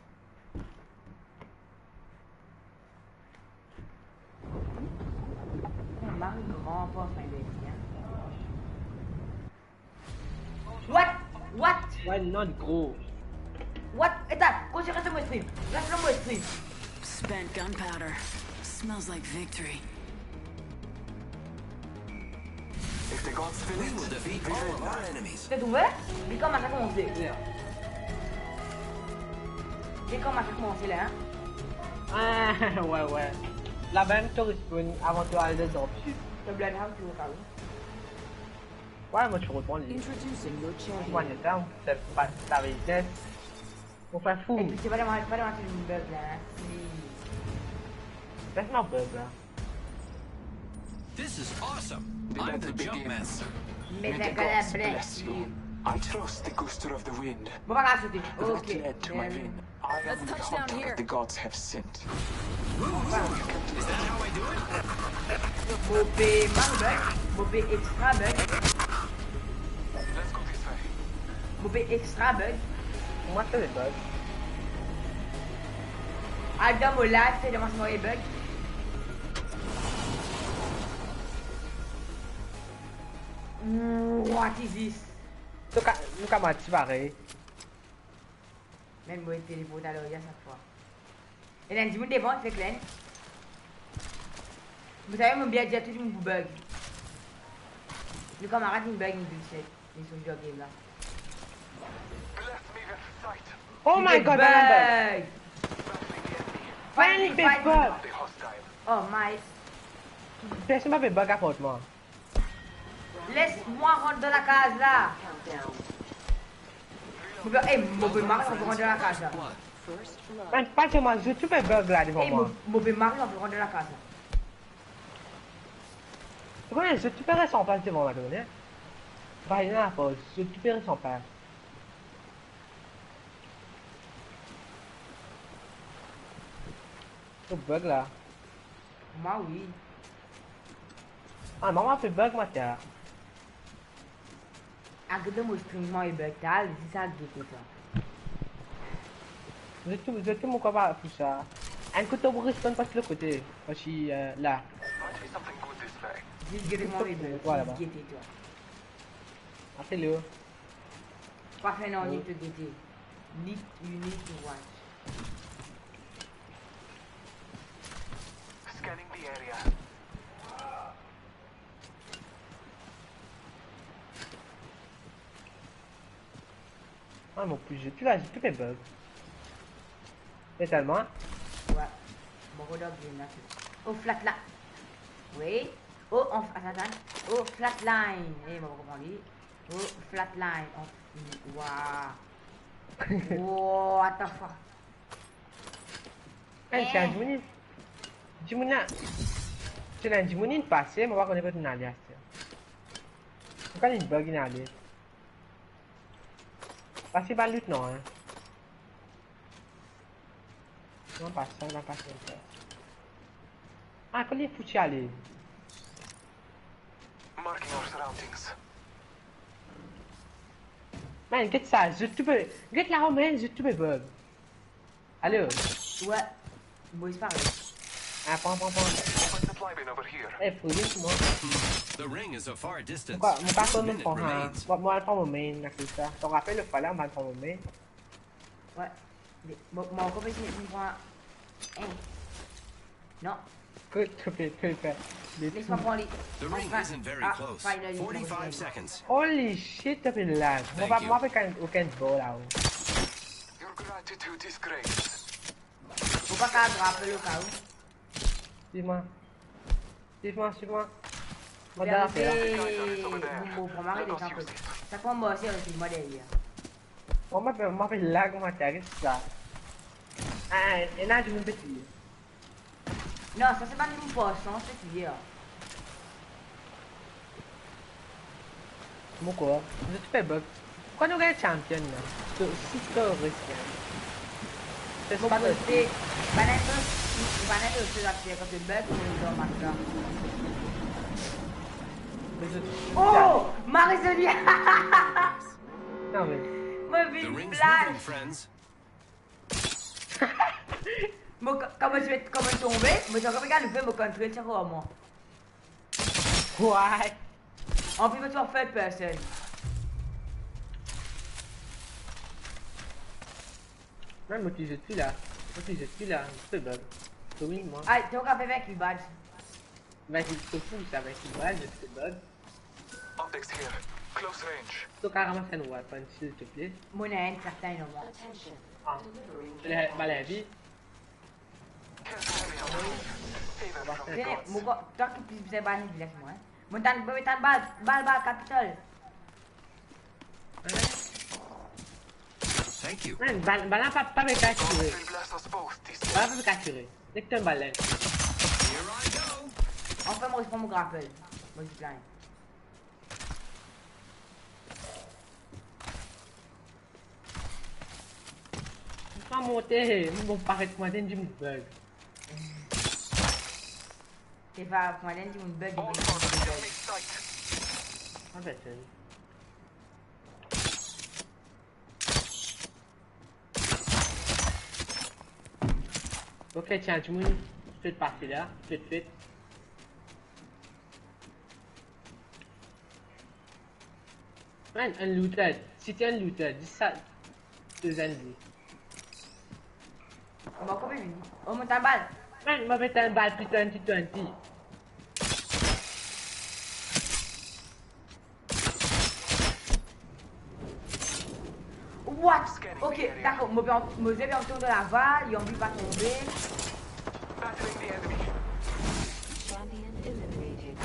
[SPEAKER 4] On marque grand Pathfinder. What? What?
[SPEAKER 5] Ouais, non, gros.
[SPEAKER 4] What? Attends, continue, reste moi stream. Reste moi stream.
[SPEAKER 3] Spent gunpowder. Smells like victory.
[SPEAKER 1] If the gods fill
[SPEAKER 6] We
[SPEAKER 1] it,
[SPEAKER 6] will defeat all of our enemies.
[SPEAKER 4] C'est ouvert? Et comment ça a commencé? Et comment ça a commencé là, hein?
[SPEAKER 5] Ah, ouais, ouais. L'aventure respawn avant de aller dedans.
[SPEAKER 4] Le Bloodhouse, tu vois pas où?
[SPEAKER 5] Ouais, moi, tu reprends les.
[SPEAKER 3] Introducing your
[SPEAKER 5] Moi,
[SPEAKER 3] champion.
[SPEAKER 5] le temps, c'est pas ta vitesse. On fait fou.
[SPEAKER 4] Et puis c'est pas vraiment une bug là, hein?
[SPEAKER 5] Laisse-moi bug là.
[SPEAKER 6] This is awesome.
[SPEAKER 1] The
[SPEAKER 6] I'm the
[SPEAKER 1] battle
[SPEAKER 6] jump
[SPEAKER 1] begins.
[SPEAKER 6] master.
[SPEAKER 4] Mais
[SPEAKER 1] May
[SPEAKER 4] t'as
[SPEAKER 1] the
[SPEAKER 4] qu'à la
[SPEAKER 1] gods bless you. I trust the guster of the wind.
[SPEAKER 4] Bon, pas grave, c'était.
[SPEAKER 1] That
[SPEAKER 4] Ok.
[SPEAKER 1] led to my win. I
[SPEAKER 3] Let's
[SPEAKER 1] am the
[SPEAKER 3] touch down
[SPEAKER 1] hunter
[SPEAKER 3] here.
[SPEAKER 1] the gods have sent.
[SPEAKER 6] Is that how I do it?
[SPEAKER 4] Bobé bug. Bobé extra bug.
[SPEAKER 1] Let's go this way.
[SPEAKER 4] Bobé extra bug.
[SPEAKER 5] Pour moi, c'est des bugs.
[SPEAKER 4] Adam au live, c'est devant ce les bugs. What is this?
[SPEAKER 5] Nous, comme un petit pareil.
[SPEAKER 4] Même moi, il téléporte à l'oreille à chaque fois. Et là, dis-moi devant, il fait clair. Vous savez, mon bien déjà tout le monde bug. Le camarade, il bug, il bullshit. Ils sont déjà game là.
[SPEAKER 1] Bless me with sight.
[SPEAKER 5] Oh my god, un bug!
[SPEAKER 4] Finally,
[SPEAKER 5] fait bug!
[SPEAKER 1] The hostile.
[SPEAKER 4] Oh my.
[SPEAKER 5] Personne m'a fait bug à porte moi.
[SPEAKER 4] Laisse-moi rentrer dans la case là. Mauvais mari, on peut rentrer dans la case là.
[SPEAKER 5] Man, pas que moi, je tout fait bug là devant moi.
[SPEAKER 4] Mauvais mari, on peut rentrer dans la case là.
[SPEAKER 5] Tu connais, je tout fait sans passe devant ma donne. Bah, il y en a pas, je tout fait sans passe. Oh, bug là.
[SPEAKER 4] Moi, oui.
[SPEAKER 5] Ah, maman fait bug, ma terre.
[SPEAKER 4] Agde mon stream, moi, il bug tal, c'est ça que j'ai fait ça.
[SPEAKER 5] Je tout mon combat pour ça. Un côté pour respawn pas sur le côté. Parce que là.
[SPEAKER 1] Might be something good this way.
[SPEAKER 4] J'ai guetté moi, il bug.
[SPEAKER 5] Voilà, bah.
[SPEAKER 4] J'ai guetté toi.
[SPEAKER 5] Ah, c'est le.
[SPEAKER 4] Pas fait non, need to guetter. You need to watch.
[SPEAKER 1] Scanning the area.
[SPEAKER 5] Ah, mon plus, j'ai tout fait bug. Et tellement.
[SPEAKER 4] Ouais. Bon, regarde bien là. Oh, flat là. Oui. Oh, attends. Oh, flatline. Eh, bon, comment on dit? Oh, flatline. Oh, waouh. Oh, what the fuck.
[SPEAKER 5] C'est un Jimonin. Jimona. C'est un Jimonin passé, mais on va connaître une alias. Pourquoi il y a une bug in alias? Passé par lutte, non, hein? Non, pas ça, non, pas ça. Ah, quand il est foutu aller.
[SPEAKER 1] Marking our surroundings.
[SPEAKER 5] Man, get ça, je te peux. Get la romaine, je te peux bug. Allez,
[SPEAKER 4] Ouais. Bon, c'est pareil.
[SPEAKER 5] ah, prends.
[SPEAKER 1] Open supply bin over here.
[SPEAKER 5] Eh, faut dire que moi.
[SPEAKER 6] The ring is a far distance.
[SPEAKER 5] Pourquoi, mon passeport
[SPEAKER 6] A
[SPEAKER 5] me
[SPEAKER 6] minute
[SPEAKER 5] prend un.
[SPEAKER 6] remains.
[SPEAKER 5] Moi, je prends mon main, c'est ça. Tu te rappelles le fois là, on va prendre mon main.
[SPEAKER 4] Ouais. Bon, encore plus, il me prend un. Hein. Non.
[SPEAKER 5] Que tu fais.
[SPEAKER 4] Laisse-moi prendre les.
[SPEAKER 6] The ring
[SPEAKER 4] Enfin,
[SPEAKER 6] isn't very
[SPEAKER 4] ah,
[SPEAKER 6] close.
[SPEAKER 4] finally,
[SPEAKER 6] 45 seconds.
[SPEAKER 5] Holy shit, t'as fait de lag.
[SPEAKER 6] Thank you.
[SPEAKER 5] Moi, aucun ball là-haut.
[SPEAKER 1] Your gratitude is great.
[SPEAKER 4] Faut pas qu'à rappeler le cas où.
[SPEAKER 5] Suis-moi. Moi,
[SPEAKER 4] J'ai
[SPEAKER 5] dans la faire.
[SPEAKER 4] arrêté. Bon, pour m'arrêter, c'est un peu. Ça prend moi aussi avec le modèle.
[SPEAKER 5] Moi, fait lag, moi, t'arrives ça. Ah, et là, je me petit.
[SPEAKER 4] Non, ça c'est pas une poisson, c'est dire.
[SPEAKER 5] Mon quoi? Je te fais bug. Pourquoi nous gagnons champion là? C'est risque. C'est
[SPEAKER 4] Bon,
[SPEAKER 5] pas de.
[SPEAKER 4] c'est. Banane, pas net aussi là, c'est quand tu bug ou dans ma là. Oh, Marie-Sonia.
[SPEAKER 5] Non mais.
[SPEAKER 4] Moi,
[SPEAKER 6] The
[SPEAKER 4] j'ai une
[SPEAKER 6] ring's
[SPEAKER 4] blague.
[SPEAKER 6] moving, friends.
[SPEAKER 4] Moi, comment je vais tomber, moi, j'ai regardé le film, moi, contrôle, c'est quoi, moi.
[SPEAKER 5] Ouais.
[SPEAKER 4] En plus, tu en fais personne.
[SPEAKER 5] Même moi qui je suis là. C'est bon. Oui, moi.
[SPEAKER 4] Ah, tu as fait avec le badge.
[SPEAKER 5] Ben, je te fous, ça va être igual, mais c'est bon.
[SPEAKER 8] Optics here. Close range.
[SPEAKER 5] Tu as ramasser un weapon, s'il te plaît.
[SPEAKER 4] Moi, il y a un certain moment.
[SPEAKER 3] Attention.
[SPEAKER 5] Ah.
[SPEAKER 3] Delivering.
[SPEAKER 5] Bah, la vie.
[SPEAKER 8] Careful heavy on me. Favor from the
[SPEAKER 4] Tiens,
[SPEAKER 8] gods.
[SPEAKER 4] moi, toi qui plus besoin de balle, laisse-moi. Moi, t'as une balle, capitole.
[SPEAKER 6] Thank you.
[SPEAKER 5] Man, balan pas me capturer.
[SPEAKER 8] Will blast us both this day.
[SPEAKER 5] Balan pas me capturer. Dès que tu as un ballon.
[SPEAKER 6] Here I go.
[SPEAKER 4] Enfin, moi, je prends mon grapple. Moi, je plains.
[SPEAKER 5] Je vais monter. Mon paraître moi, j'ai une bug.
[SPEAKER 4] C'est pas, moi, lundi, une bug,
[SPEAKER 8] All
[SPEAKER 4] une
[SPEAKER 8] forces
[SPEAKER 4] bug.
[SPEAKER 8] enemy sight.
[SPEAKER 5] En fait, c'est. Ok, tiens, tu me fais partie là, fais. Man, un looter. Si t'es un looter, dis ça deux années.
[SPEAKER 4] On va encore venu. Oh, mon ta balle.
[SPEAKER 5] Man, m'a fait un bal putain de 20.
[SPEAKER 4] What? Ok, d'accord. Moi, je vais en tour de la valle, il a envie de pas tomber.
[SPEAKER 8] Battling the enemy.
[SPEAKER 3] Champion eliminated.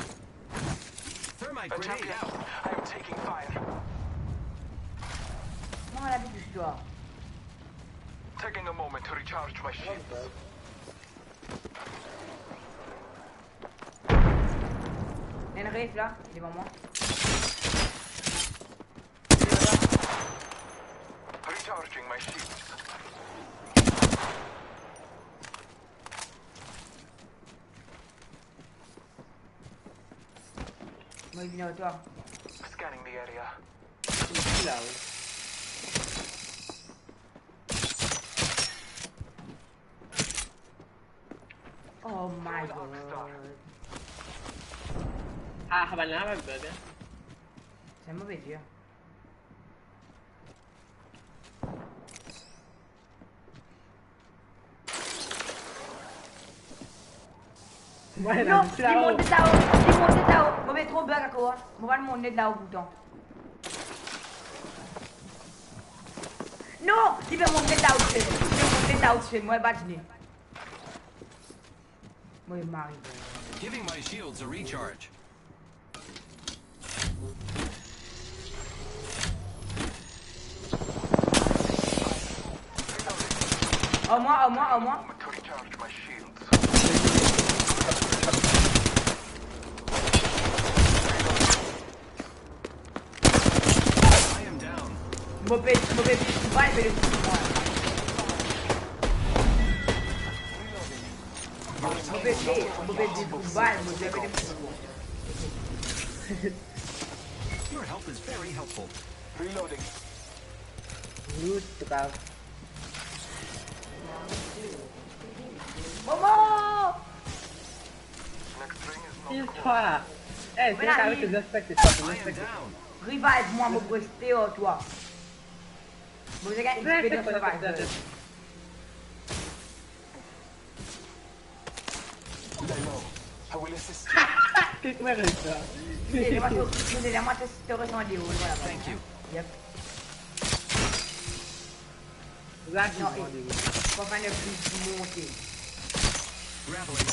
[SPEAKER 6] Thermite
[SPEAKER 8] A
[SPEAKER 6] grenade
[SPEAKER 8] champion.
[SPEAKER 6] out.
[SPEAKER 8] I am taking fire.
[SPEAKER 4] Comment la petite histoire?
[SPEAKER 8] Taking a moment to recharge my shield.
[SPEAKER 4] Il y a une riff là, devant moi.
[SPEAKER 8] Recharging my shield.
[SPEAKER 4] Moi, il vient au toi.
[SPEAKER 8] Scanning the area.
[SPEAKER 5] C'est là, oui.
[SPEAKER 4] Oh my god.
[SPEAKER 5] Ah, banana ma bug, hein.
[SPEAKER 4] C'est un mauvais dieu.
[SPEAKER 5] Ouais,
[SPEAKER 4] Non,
[SPEAKER 5] là,
[SPEAKER 4] il monte de là-haut. Il monte de là-haut. Moi, je vais trop bug à quoi? Moi, je vais monter de là-haut bouton. Non, il va monter de là-haut. Il va monter de là-haut. Moi, je vais battre. Moi, il m'arrive.
[SPEAKER 6] Giving my shields a recharge.
[SPEAKER 4] Au moins.
[SPEAKER 8] Moment to recharge my shields.
[SPEAKER 6] I am down.
[SPEAKER 4] Mauvais balle, mais le coup, moi. Mauvais balle, mauvais
[SPEAKER 6] Your help is very helpful.
[SPEAKER 8] Reloading.
[SPEAKER 5] Loot, c'est pas grave.
[SPEAKER 4] Momo!
[SPEAKER 8] Next ring is not
[SPEAKER 5] Une
[SPEAKER 8] cool.
[SPEAKER 5] fois. Eh, c'est
[SPEAKER 4] Voilà,
[SPEAKER 5] avec
[SPEAKER 4] il-
[SPEAKER 5] les aspects, c'est pas
[SPEAKER 6] I
[SPEAKER 5] les
[SPEAKER 6] am
[SPEAKER 5] aspects.
[SPEAKER 6] down.
[SPEAKER 4] Revive-moi, mon breveté, oh, toi. Vous avez gagné
[SPEAKER 5] Ouais,
[SPEAKER 4] XP
[SPEAKER 5] c'est
[SPEAKER 4] de
[SPEAKER 5] pas
[SPEAKER 4] survivor.
[SPEAKER 8] Lay low. I will assist you.
[SPEAKER 5] Qu'est-ce que c'est ça?
[SPEAKER 4] Moi, je te ressens des hauts, voilà.
[SPEAKER 6] Thank you.
[SPEAKER 4] Yep.
[SPEAKER 5] Là, je
[SPEAKER 4] Non,
[SPEAKER 5] prends des
[SPEAKER 4] il faut faire le plus monter.
[SPEAKER 6] Grappling.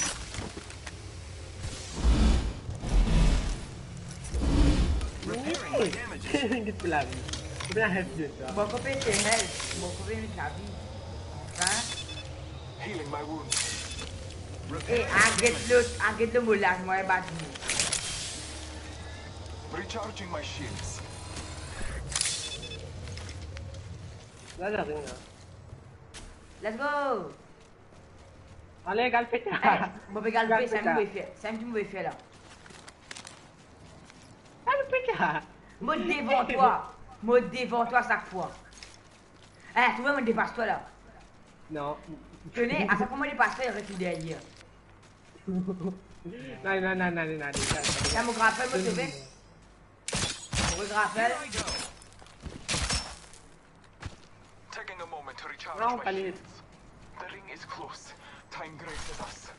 [SPEAKER 6] Repairing my damages.
[SPEAKER 5] Qu'est-ce que la vie? C'est bien help de ça.
[SPEAKER 4] Mon copain, c'est health. Mon copain, c'est la vie. Enfin.
[SPEAKER 8] Healing my wounds.
[SPEAKER 4] Et arrête le moulage, moi, je vais battre.
[SPEAKER 8] Recharging my shields.
[SPEAKER 5] Là, j'ai rien.
[SPEAKER 4] Let's go!
[SPEAKER 5] Allez, galpé.
[SPEAKER 4] Bon, regarde, c'est un mauvais fait. C'est un petit mauvais fait là.
[SPEAKER 5] Galpé.
[SPEAKER 4] Moi devant toi. Moi devant toi chaque fois. Eh, tu vois, me dépasse toi là.
[SPEAKER 5] Non.
[SPEAKER 4] Tenez, à chaque fois, moi dépasse toi, il reste derrière.
[SPEAKER 5] Non.
[SPEAKER 4] Là, mon grappel, moi, tu veux? Mon grappel.
[SPEAKER 6] Here I go.
[SPEAKER 8] Taking a moment to recharge
[SPEAKER 5] Non,
[SPEAKER 8] my
[SPEAKER 5] pas les.
[SPEAKER 8] shields. The ring is close. Time graces us.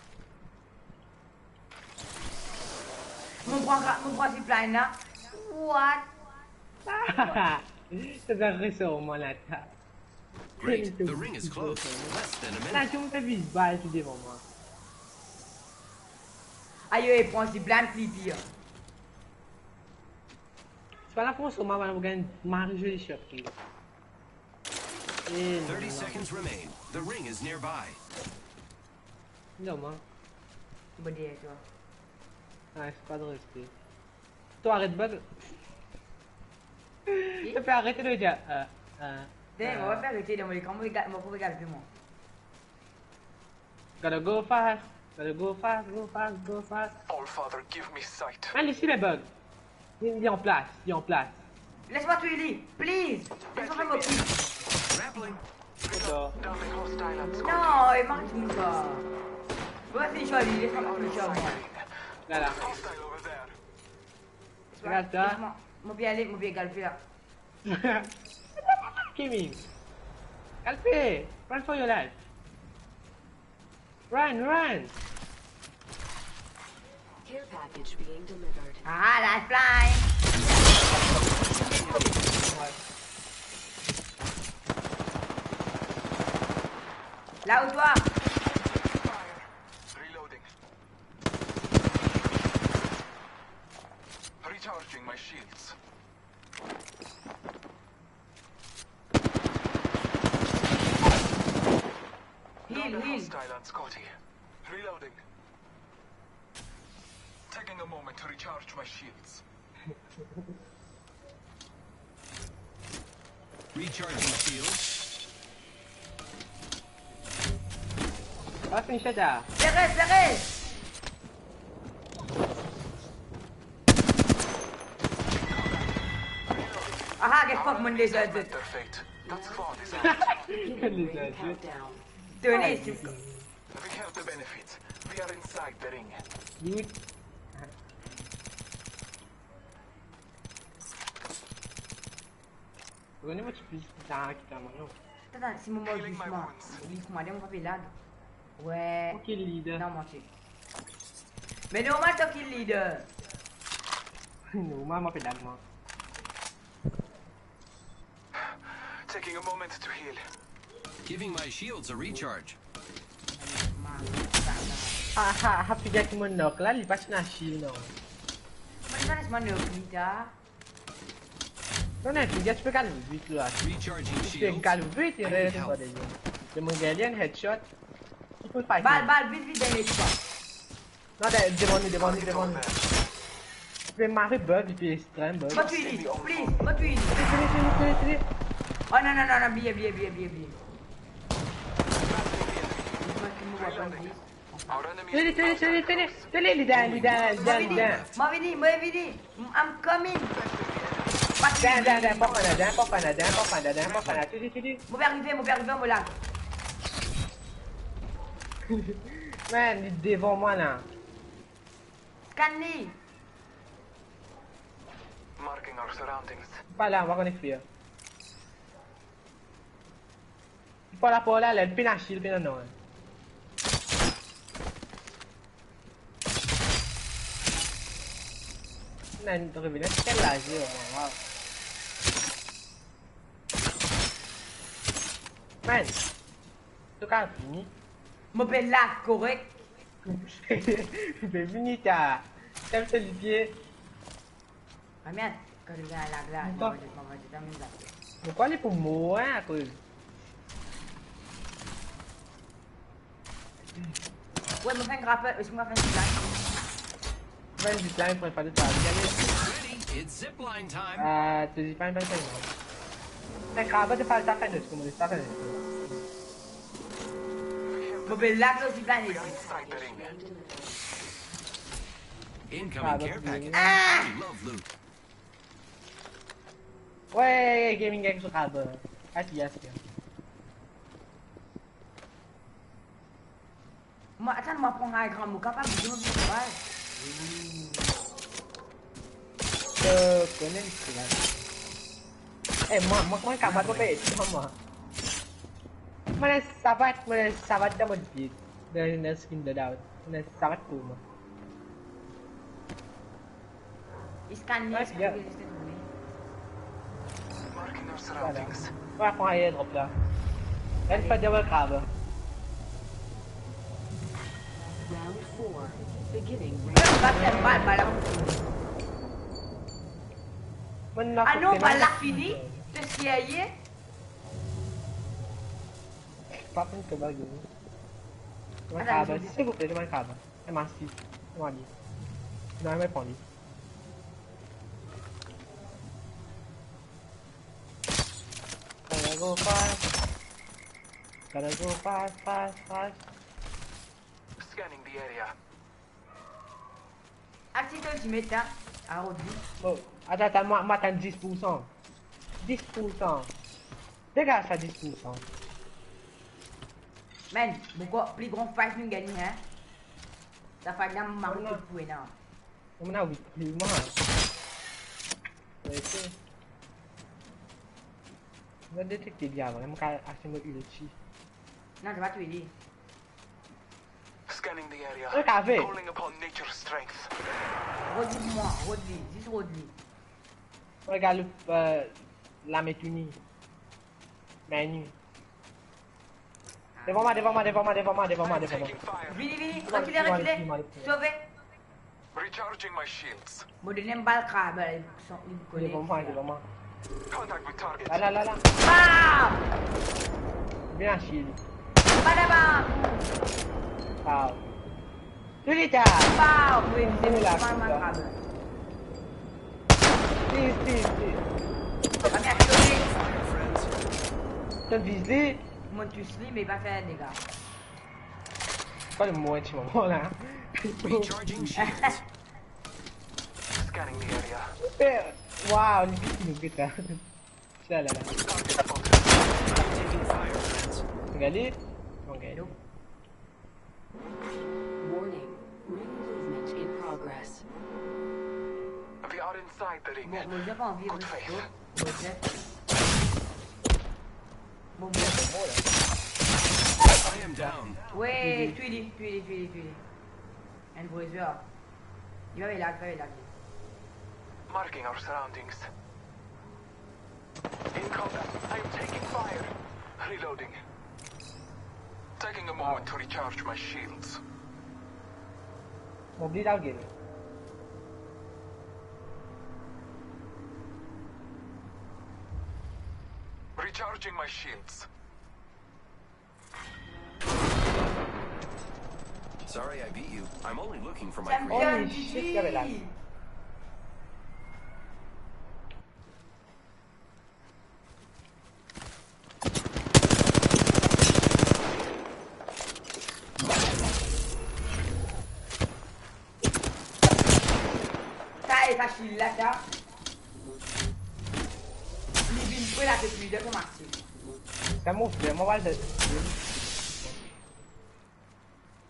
[SPEAKER 4] Mon prend zipline là. What?
[SPEAKER 5] C'est un réseau, mon là.
[SPEAKER 6] Great. The ring is close. Less than a
[SPEAKER 5] Là,
[SPEAKER 6] minute.
[SPEAKER 5] tu me fais vite-balle, tu devant moi.
[SPEAKER 4] Aïe, il prend zipline, plus pire.
[SPEAKER 5] C'est pas la France où maman va gagner ma jolie surprise.
[SPEAKER 6] 30 seconds remain. The ring is nearby.
[SPEAKER 5] Non, moi.
[SPEAKER 4] Bon, derrière toi.
[SPEAKER 5] Ouais, c'est pas de rester. Toi, arrête bug. Tu peux arrêter de dire.
[SPEAKER 4] Tiens, on va faire arrêter dans mon écran. Moi, je vais regarder moi.
[SPEAKER 5] Gotta go fast. Gotta go fast, go fast, go fast.
[SPEAKER 8] All Father, give me sight.
[SPEAKER 5] Man, ici les bugs. Il est en place, il est en place.
[SPEAKER 4] Laisse-moi tuer lui, please. Laisse-moi faire mon kill.
[SPEAKER 6] Grappling.
[SPEAKER 5] D'accord.
[SPEAKER 8] Down the hostile and Scotty.
[SPEAKER 4] Non, il marque tout ça. Ouais, c'est joli, laisse-moi faire le job, moi.
[SPEAKER 5] Là, là.
[SPEAKER 8] Hostile over there.
[SPEAKER 5] Regarde ça.
[SPEAKER 4] Laisse-moi. Mon pied aller, mon pied galper là.
[SPEAKER 5] Kimi. Calpé. Run for your life. Run, run.
[SPEAKER 3] Care package being delivered.
[SPEAKER 4] Ah, lifeline. Là où toi?
[SPEAKER 8] Fire. Reloading. Recharging my shields.
[SPEAKER 4] Heal,
[SPEAKER 8] Down the
[SPEAKER 4] heal.
[SPEAKER 8] hostile and Scotty. Reloading. Taking a moment to recharge my shields.
[SPEAKER 6] Recharging shields.
[SPEAKER 5] Ah, c'est une chata.
[SPEAKER 4] Serré, serré. Ah, qu'est-ce que mon laser
[SPEAKER 8] Met
[SPEAKER 4] de...
[SPEAKER 8] their fate. That's far this
[SPEAKER 3] Beginning ring countdown.
[SPEAKER 4] Tenez, tu...
[SPEAKER 8] We have the benefits. We are inside the ring.
[SPEAKER 5] Limite. Regardez-moi, tu peux dans qui t'a maintenant.
[SPEAKER 4] Attends, c'est mon mot glissement. Glissement, mon papier là. Ouais.
[SPEAKER 5] Ok, leader.
[SPEAKER 4] Non, mon Dieu. Mais normal, toi qui leader.
[SPEAKER 5] Non, moi, m'appelle moi.
[SPEAKER 8] Taking a moment to heal.
[SPEAKER 6] Giving my shields a recharge.
[SPEAKER 5] Ah, figa que mon knock là, il passe na shield non.
[SPEAKER 4] Mana laisse-moi ne plus
[SPEAKER 5] Non, non, figa, tu peux calmer vite là.
[SPEAKER 6] Recharging
[SPEAKER 5] Tu peux
[SPEAKER 6] shields.
[SPEAKER 5] calmer vite et
[SPEAKER 6] I need
[SPEAKER 5] reste
[SPEAKER 6] help.
[SPEAKER 5] pas derrière. Le Mongolian headshot. Il peut fight.
[SPEAKER 4] Balle, vite, vite, derrière toi.
[SPEAKER 5] Non, devant nous. Tu peux marrer bug, tu peux extrême bug.
[SPEAKER 4] Va tuer lui, please, va tuer lui.
[SPEAKER 5] Télé.
[SPEAKER 4] Oh non, non, non, non, bien. Laisse-moi qu'il me voit pas le plus.
[SPEAKER 8] Our enemy
[SPEAKER 5] Télé, leader.
[SPEAKER 4] Moi, vidi. I'm coming.
[SPEAKER 5] Dan, Pathfinder. Télé.
[SPEAKER 4] Moi, vais arriver, moi, là.
[SPEAKER 5] Man, il est devant moi là.
[SPEAKER 4] Scan-les.
[SPEAKER 8] marking our surroundings.
[SPEAKER 5] Pas là, on va connaître fuir. Pas là, elle pina shield, pina non. Non, tu reviens, quel âge, wow. Man, tu as fini.
[SPEAKER 4] Mon bel là, correct.
[SPEAKER 5] C'est fini, t'as fait le pied.
[SPEAKER 4] Ah merde, quand je viens à la glace,
[SPEAKER 5] Pourquoi?
[SPEAKER 4] on va terminer là.
[SPEAKER 5] Pourquoi les pour mourir à cause?
[SPEAKER 4] Ouais, me fais un grappeur, est-ce qu'on va faire une blague?
[SPEAKER 5] Fais une zipline pour pas de temps.
[SPEAKER 6] Ready? It's zipline time.
[SPEAKER 5] Tu dis pas une bonne chose. Mais grave, tu parles ta fin de ce que moi, ta fin de ce que.
[SPEAKER 8] We have
[SPEAKER 4] Bon, ben là, c'est aussi plané.
[SPEAKER 8] We are inside the ring.
[SPEAKER 6] Incoming care package.
[SPEAKER 4] Ah!
[SPEAKER 6] I love loot.
[SPEAKER 5] Ouais, gaming gang suka ba? Hati-hati.
[SPEAKER 4] Moi, attends, moi, prendre un grand mot capable de dire du travail.
[SPEAKER 5] Connais là. Moi quand capable de faire ça moi. Mana sahabat dah mesti dari skin dah dapat. Mana sahabat tu mah.
[SPEAKER 4] Scan
[SPEAKER 5] Ouais,
[SPEAKER 4] c'est
[SPEAKER 5] bien.
[SPEAKER 8] Marking our surroundings.
[SPEAKER 5] Wah, aku air drop dah. Dan pada awal cover.
[SPEAKER 3] Round 4. Beginning
[SPEAKER 4] Balle, balle. Ah non, balle fini. Qu'est-ce qu'il y a hier?
[SPEAKER 5] Pas pun ke bagus. Cuma
[SPEAKER 4] Ada
[SPEAKER 5] cover.
[SPEAKER 4] di sini.
[SPEAKER 5] Sibuk dia cuma cover. Masih. Cuma ni. Dah mai pon ni. Gotta go fast. Gotta go fast, fast, fast.
[SPEAKER 8] Scanning the area.
[SPEAKER 4] Active ultimate, hein. Ah, Rodri.
[SPEAKER 5] Bon, attends, moi attends 10%. 10%. Dégage ça 10%.
[SPEAKER 4] Man, pourquoi plus grand fight nous gagnons, hein? Ça fait d'un marre de pouet, non?
[SPEAKER 5] On a 8 mois. Ok. On a détecté bien, on a acheté une ulti.
[SPEAKER 4] Non, je vais pas tuer lui.
[SPEAKER 8] Scanning the area.
[SPEAKER 5] Look at it.
[SPEAKER 8] Calling upon nature's strength.
[SPEAKER 4] Rodri-moi, Rodri, juste Rodri.
[SPEAKER 5] Regarde la métunie. Menu. Devant moi.
[SPEAKER 8] Taking fire.
[SPEAKER 4] Vini, reculez. Sauvez.
[SPEAKER 8] Recharging my shields.
[SPEAKER 4] Bon, deuxième balle crabe, il connaît.
[SPEAKER 5] Devant moi.
[SPEAKER 8] Contact with target.
[SPEAKER 5] Là.
[SPEAKER 4] Bam!
[SPEAKER 5] Bien chill.
[SPEAKER 4] Badabam!
[SPEAKER 5] Wow. Tu l'es là.
[SPEAKER 4] Bam! Oui,
[SPEAKER 5] C'est là.
[SPEAKER 4] crabe.
[SPEAKER 5] Si.
[SPEAKER 4] Ah, bien, sauvé.
[SPEAKER 6] Fire, friends.
[SPEAKER 5] Tu vises les.
[SPEAKER 4] Mon tu slim, mais pas faire des dégâts.
[SPEAKER 5] Pas le moins de ce moment là.
[SPEAKER 6] Recharging shields.
[SPEAKER 8] Scanning the area.
[SPEAKER 5] Wow, ni bikin kita. Là.
[SPEAKER 8] Target spotted.
[SPEAKER 6] Taking fire, friends.
[SPEAKER 5] Regarde. Ok.
[SPEAKER 3] Warning. Ring movement in progress.
[SPEAKER 8] We are inside the ring.
[SPEAKER 4] Bon, j'ai pas envie de
[SPEAKER 8] Good
[SPEAKER 4] rester.
[SPEAKER 8] faith.
[SPEAKER 4] Bon,
[SPEAKER 6] I am down.
[SPEAKER 4] ouais, tuez-les. Un gros joueur. Il va là.
[SPEAKER 8] Marking our surroundings. In combat. I am taking fire. Reloading. Taking a moment to recharge my shields.
[SPEAKER 5] Mau beli lagi ni.
[SPEAKER 8] Recharging my shields.
[SPEAKER 6] Sorry I beat you. I'm only looking for my
[SPEAKER 4] Champion
[SPEAKER 6] friend.
[SPEAKER 5] Holy shit, il y avait là.
[SPEAKER 4] GG. Ça est facile là, ça. Il vient de là depuis de commencer.
[SPEAKER 5] Kamu mau balik.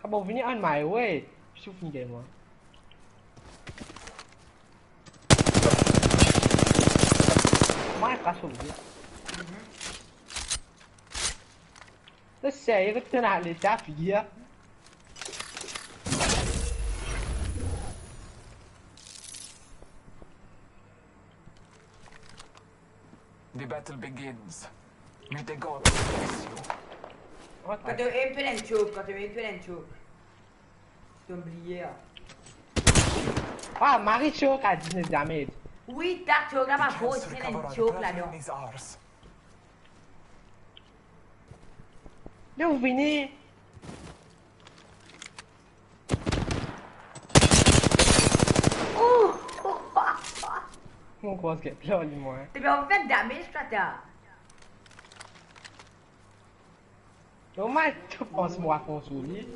[SPEAKER 5] Kamu ini on my way. Shoot ni dia mah. Mai kasut dia. Terus saya kata nak letak dia.
[SPEAKER 8] The battle begins. May the gods bless you.
[SPEAKER 4] Quand tu es un peu d'un choke, t'as oublié.
[SPEAKER 5] Ah, Marie choke à 19 damage.
[SPEAKER 4] Oui, t'as choke là, pas faux, c'est un choke là-dedans.
[SPEAKER 8] is ours.
[SPEAKER 5] Dia vini.
[SPEAKER 4] Ouh!
[SPEAKER 5] Mon cross get là lui moi.
[SPEAKER 4] Tu vas en faire damage, toi, t'as.
[SPEAKER 5] Normal, tu penses moi qu'on sourit.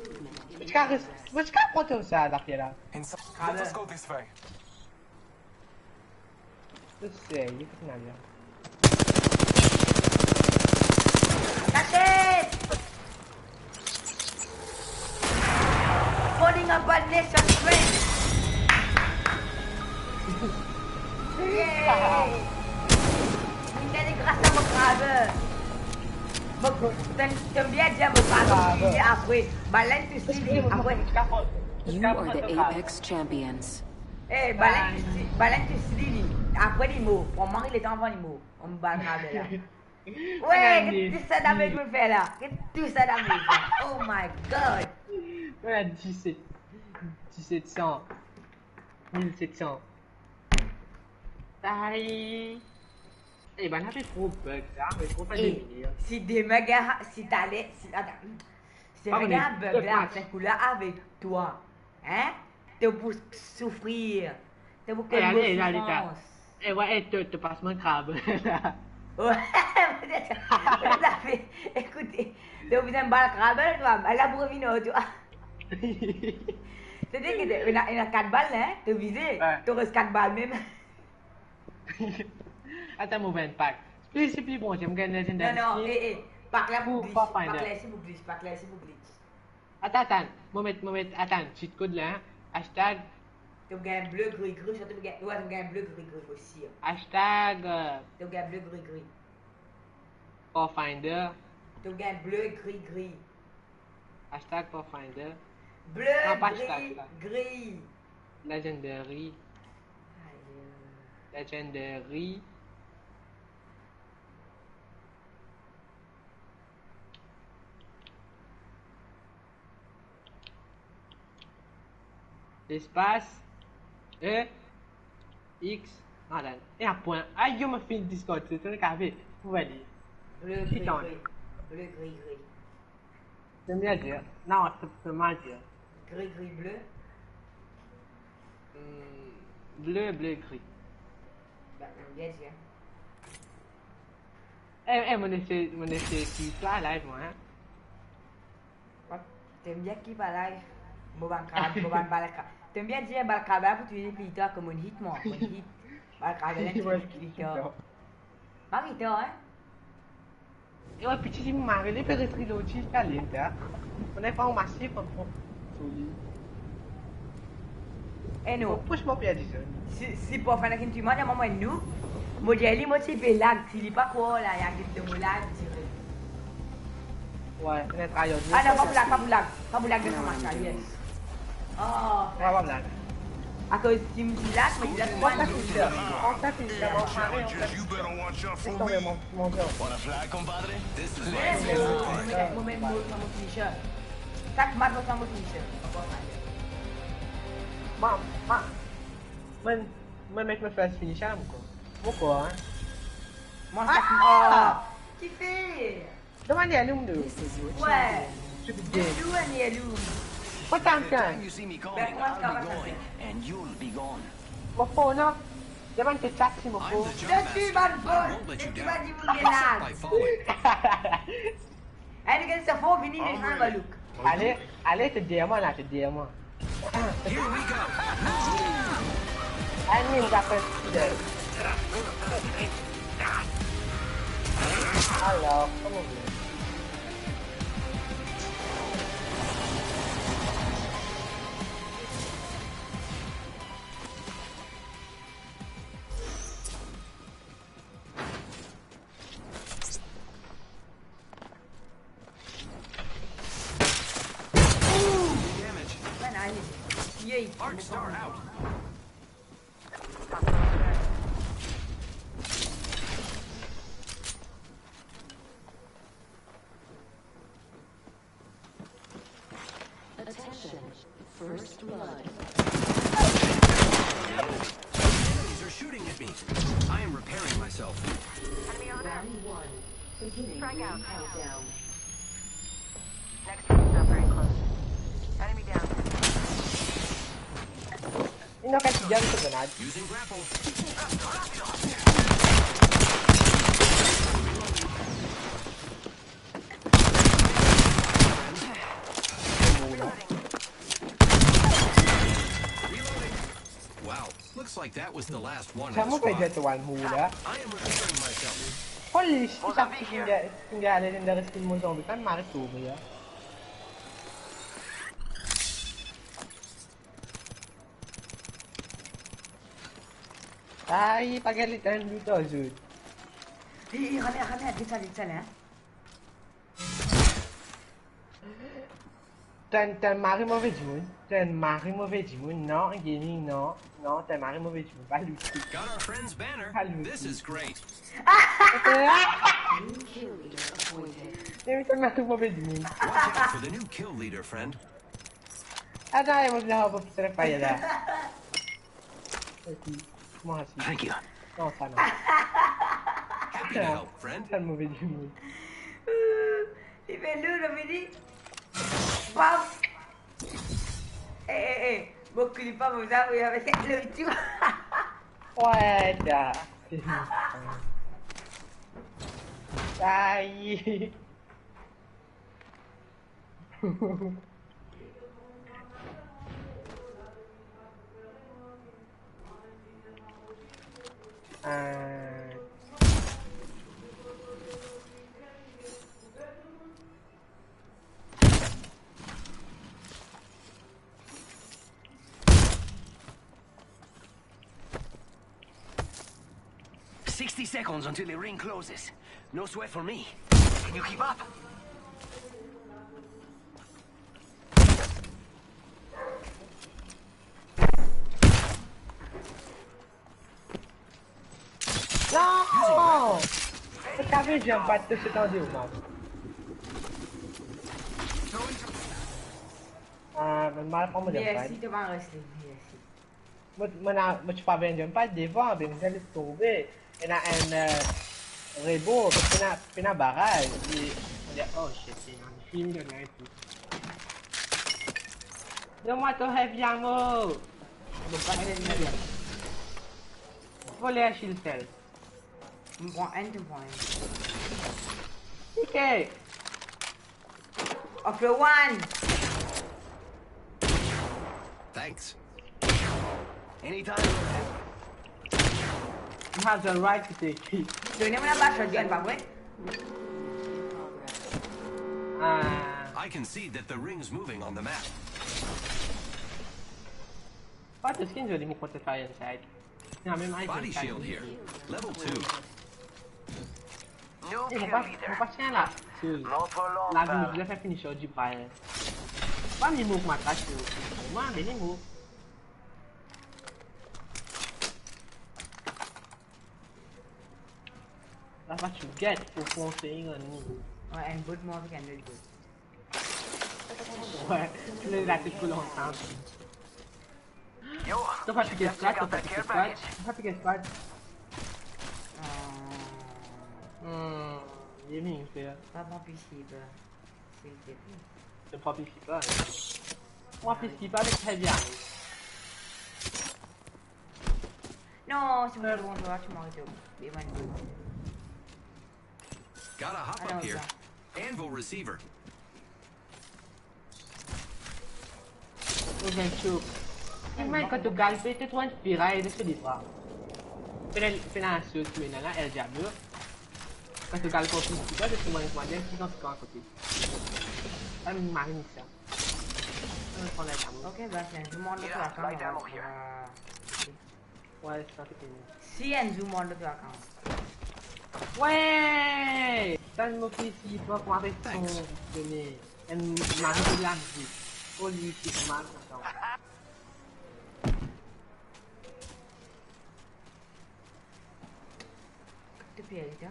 [SPEAKER 5] Mas cá pode usar daquela.
[SPEAKER 8] Inside. Let us go this way.
[SPEAKER 5] Eu sei, eu fiz nada.
[SPEAKER 4] That's it! Putting up a nation strength! Yay! Ini ni grâce à mon crabe. T'aimes bien dire mon crabe. Tu dis après. Baleine tu sais après.
[SPEAKER 3] You are the Apex champions.
[SPEAKER 4] Eh, baleine tu sais après les mots. Pour moi, il est avant les mots. On me bat crabe là. Ouais, qu'est-ce que ça damage me fait là? Qu'est-ce que ça damage? Oh my god!
[SPEAKER 5] Voilà, 1700. 1700. Taille. Eh ben, on a fait trop bug, ça. Mais trop pas d'éliminer.
[SPEAKER 4] Si des méga, si t'allais, si, attends, si
[SPEAKER 5] Ah,
[SPEAKER 4] méga
[SPEAKER 5] mais
[SPEAKER 4] bug là,
[SPEAKER 5] match.
[SPEAKER 4] c'est coup là avec toi, hein? T'es pour souffrir, t'es pour que
[SPEAKER 5] Eh, allez,
[SPEAKER 4] le
[SPEAKER 5] allez,
[SPEAKER 4] souffrance.
[SPEAKER 5] Eh ouais, te passe mon crabe.
[SPEAKER 4] Ouais, peut-être fait, écoutez, t'es obligé de balle crabe, toi, à la brevino, tu vois. C'est-à-dire qu'il y a 4 balles, hein? T'es visé,
[SPEAKER 5] Ouais.
[SPEAKER 4] tu restes 4 balles même.
[SPEAKER 5] Attends, mon 20 pack. C'est plus bon, j'aime gagner les
[SPEAKER 4] Non, non, par là,
[SPEAKER 5] Ou
[SPEAKER 4] pour glitch,
[SPEAKER 5] Pathfinder.
[SPEAKER 4] par là, c'est pour glitch, par là, c'est pour glitch.
[SPEAKER 5] Attends, moment, attends, cheat code là, hein. Hashtag,
[SPEAKER 4] Tu gagnes bleu, gris, gris, surtout tu gagnes bleu, gris, gris aussi.
[SPEAKER 5] hashtag,
[SPEAKER 4] Tu gagnes bleu, gris, gris.
[SPEAKER 5] Pathfinder,
[SPEAKER 4] Tu gagnes bleu, gris, gris.
[SPEAKER 5] hashtag Pathfinder,
[SPEAKER 4] Bleu,
[SPEAKER 5] Non, pas
[SPEAKER 4] gris,
[SPEAKER 5] hashtag, ça.
[SPEAKER 4] gris.
[SPEAKER 5] Legendary, Legendary, l'espace, E, X, voilà, et un point. Ah, yo me fait Discord, c'est un café, vous allez dire.
[SPEAKER 4] Bleu, gris,
[SPEAKER 5] Putain.
[SPEAKER 4] gris. Bleu, gris, gris.
[SPEAKER 5] J'aime bien dire. Non, c'est mal dire.
[SPEAKER 4] Gris, gris, bleu.
[SPEAKER 5] Bleu, gris.
[SPEAKER 4] Ben, bien dire.
[SPEAKER 5] Mon effet qui là, live, moi, hein.
[SPEAKER 4] T'aimes bien qui va live? Boban crabe, boban balaka. T'aimes bien dire balaka pour tu dis plutôt comme un hit, moi. Un hit. Balaka, là, tu dis plutôt. Marito, hein?
[SPEAKER 5] Et ouais, puis si vous m'arrêtez, les périphéries d'Ochi, c'est allé, là. On n'est pas au massif, on prend.
[SPEAKER 4] Eh non.
[SPEAKER 5] Push-moi, puis à 10
[SPEAKER 4] Si pour faire une tumeur, maman et nous, moi j'ai les motifs là, s'il n'est pas quoi là, il y a des mots là, tiré.
[SPEAKER 5] Ouais, on est travaillé.
[SPEAKER 4] Ah non, pas blague de ma yes. Oh,
[SPEAKER 5] Pas blague.
[SPEAKER 4] à cause tu me dis là, mais tu l'as pas
[SPEAKER 5] On t'a fait une
[SPEAKER 7] You better watch out for me.
[SPEAKER 5] mon gars.
[SPEAKER 6] Want a flag, compadre? This is
[SPEAKER 4] Moment mon t-shirt. Chaque match on mon t-shirt.
[SPEAKER 5] Moi, mec, me fait finir ça, pourquoi, hein?
[SPEAKER 4] Moi chaque qui fait?
[SPEAKER 5] Demandez à nous deux.
[SPEAKER 3] This is your
[SPEAKER 4] Ouais.
[SPEAKER 5] Je suis
[SPEAKER 4] Tu
[SPEAKER 5] bien.
[SPEAKER 4] joues ni à nous.
[SPEAKER 5] Pas tant
[SPEAKER 6] Every
[SPEAKER 5] que.
[SPEAKER 6] time you see me coming, I'll be going, and you'll be gone.
[SPEAKER 5] Mon phone, non? Demande tes chats, si mon
[SPEAKER 6] I'm
[SPEAKER 5] phone.
[SPEAKER 6] the
[SPEAKER 4] Je
[SPEAKER 6] jump
[SPEAKER 4] suis
[SPEAKER 6] master.
[SPEAKER 4] bonne
[SPEAKER 6] I
[SPEAKER 4] bonne.
[SPEAKER 6] won't let
[SPEAKER 4] Je
[SPEAKER 6] you
[SPEAKER 4] suis
[SPEAKER 6] down.
[SPEAKER 4] pas du
[SPEAKER 6] Except
[SPEAKER 4] boulot
[SPEAKER 6] by falling.
[SPEAKER 4] Elle regarde ça fort venir les gens va look.
[SPEAKER 5] Allez, te dire moi là, te dire moi.
[SPEAKER 6] Here we go.
[SPEAKER 5] Allez, on va faire alors, comment vous
[SPEAKER 6] Damage.
[SPEAKER 4] Ben allez. Yay.
[SPEAKER 6] Arc star out.
[SPEAKER 3] attention. First blood.
[SPEAKER 6] Enemies are shooting at me. I am repairing myself.
[SPEAKER 3] Round one. Beginning ring countdown.
[SPEAKER 2] Next ring's not very close. Enemy down.
[SPEAKER 5] Ini akan sejam sebenarnya.
[SPEAKER 6] Using grapple. Wow, looks like that was the last one
[SPEAKER 5] Siya
[SPEAKER 6] in
[SPEAKER 5] mo
[SPEAKER 6] the
[SPEAKER 5] pwede
[SPEAKER 6] squad.
[SPEAKER 5] tuwan mula.
[SPEAKER 6] I am repairing myself.
[SPEAKER 5] Holy shit, tinggal legendary skin mo zombie kan mari tubo ya. Ay, pagalitan dito, Jude.
[SPEAKER 4] Ramène, descends, hein.
[SPEAKER 5] T'as mari mauvais du monde. T'as mari mauvais du monde. Non, gaming, non. Non, t'as mari mauvais du monde. Pas l'outil.
[SPEAKER 6] Got our friend's banner.
[SPEAKER 5] Hello.
[SPEAKER 6] This is great.
[SPEAKER 3] New kill leader appointed.
[SPEAKER 5] T'as mari mauvais du monde.
[SPEAKER 6] Watch out for the new kill leader, friend.
[SPEAKER 5] Attends, il va venir avoir pour te faire là. Moi aussi.
[SPEAKER 1] Thank you.
[SPEAKER 5] Non, ça non.
[SPEAKER 6] Happy to help, friend.
[SPEAKER 5] T'as le mauvais du monde.
[SPEAKER 4] Il fait lourd, Dominique. Paf. Beaucoup de pas vous avez avec le tout.
[SPEAKER 5] Ouais, t'as. Aïe.
[SPEAKER 1] "60 seconds until the ring closes. No sweat for me. Can you keep up?"
[SPEAKER 5] Non! T'avais déjà battu ce temps de man. Men mal pas me
[SPEAKER 4] Mais
[SPEAKER 5] jump
[SPEAKER 4] si tu vas rester,
[SPEAKER 5] Mas pa ben jump pad devant, ben ele tomber. Rebo, pinabarrage. E olha, oh shit, I'm feeling the night. Don't want to have ammo. Vou ler a shield cell.
[SPEAKER 4] Tu me prends un, tu me prends un.
[SPEAKER 5] Ok.
[SPEAKER 4] Of the one.
[SPEAKER 6] Thanks.
[SPEAKER 1] Anytime.
[SPEAKER 5] You have the right to take it.
[SPEAKER 4] Donnez-moi la balle shotgun, pas vrai?
[SPEAKER 6] I can see that the ring's moving on the map.
[SPEAKER 5] What the skins really move the fire inside? Yeah, I mean, I
[SPEAKER 6] Body shield here. Level 2.
[SPEAKER 1] New
[SPEAKER 5] Vou
[SPEAKER 1] kill leader.
[SPEAKER 5] passar lá.
[SPEAKER 1] Not for long,
[SPEAKER 5] Lá
[SPEAKER 1] pal.
[SPEAKER 5] no já vai finishar de baia. Vai me move matar tio. Mano, ele move. Dá pra te get por ponto aí, mano.
[SPEAKER 4] Ouais, un bout de moi avec un autre bout.
[SPEAKER 5] Ouais, tu l'as raté pour longtemps.
[SPEAKER 1] Yo,
[SPEAKER 5] Tô pra piquer
[SPEAKER 1] just check
[SPEAKER 5] squad, tô
[SPEAKER 1] out
[SPEAKER 5] pra
[SPEAKER 1] that
[SPEAKER 5] piquer
[SPEAKER 1] care
[SPEAKER 5] squad.
[SPEAKER 1] package.
[SPEAKER 5] Tô pra piquer squad. Gaming, filha.
[SPEAKER 4] Pas bon possible. S'il te plaît.
[SPEAKER 5] Eu posso piscipar? Uma piscipa avec très bien.
[SPEAKER 4] Non, c'est bon, je vois, tu m'as arrêté. Mais bon,
[SPEAKER 6] Gotta hop
[SPEAKER 4] I know
[SPEAKER 6] up here.
[SPEAKER 4] that.
[SPEAKER 6] Anvil receiver.
[SPEAKER 5] O gente, mas quando o galho fez, tu vai inspirar ele se livrar. Pela sua que na el diabo. Quando o galho conseguir, tu vai descer mais uma dentro, tu não fica a côté. Vai me matar nisso. Não pode dar muito.
[SPEAKER 4] Ok, bah c'est un zoom on de
[SPEAKER 1] Yeah,
[SPEAKER 4] toi
[SPEAKER 1] light ammo here.
[SPEAKER 5] Ouais, ça fait
[SPEAKER 4] Si un zoom on de toi quand.
[SPEAKER 5] Ouais! Ça me fait si pas pour avec son donné. Elle m'a révélé la vie. Oh, lui, c'est mal, ça.
[SPEAKER 4] Tu peux aller là.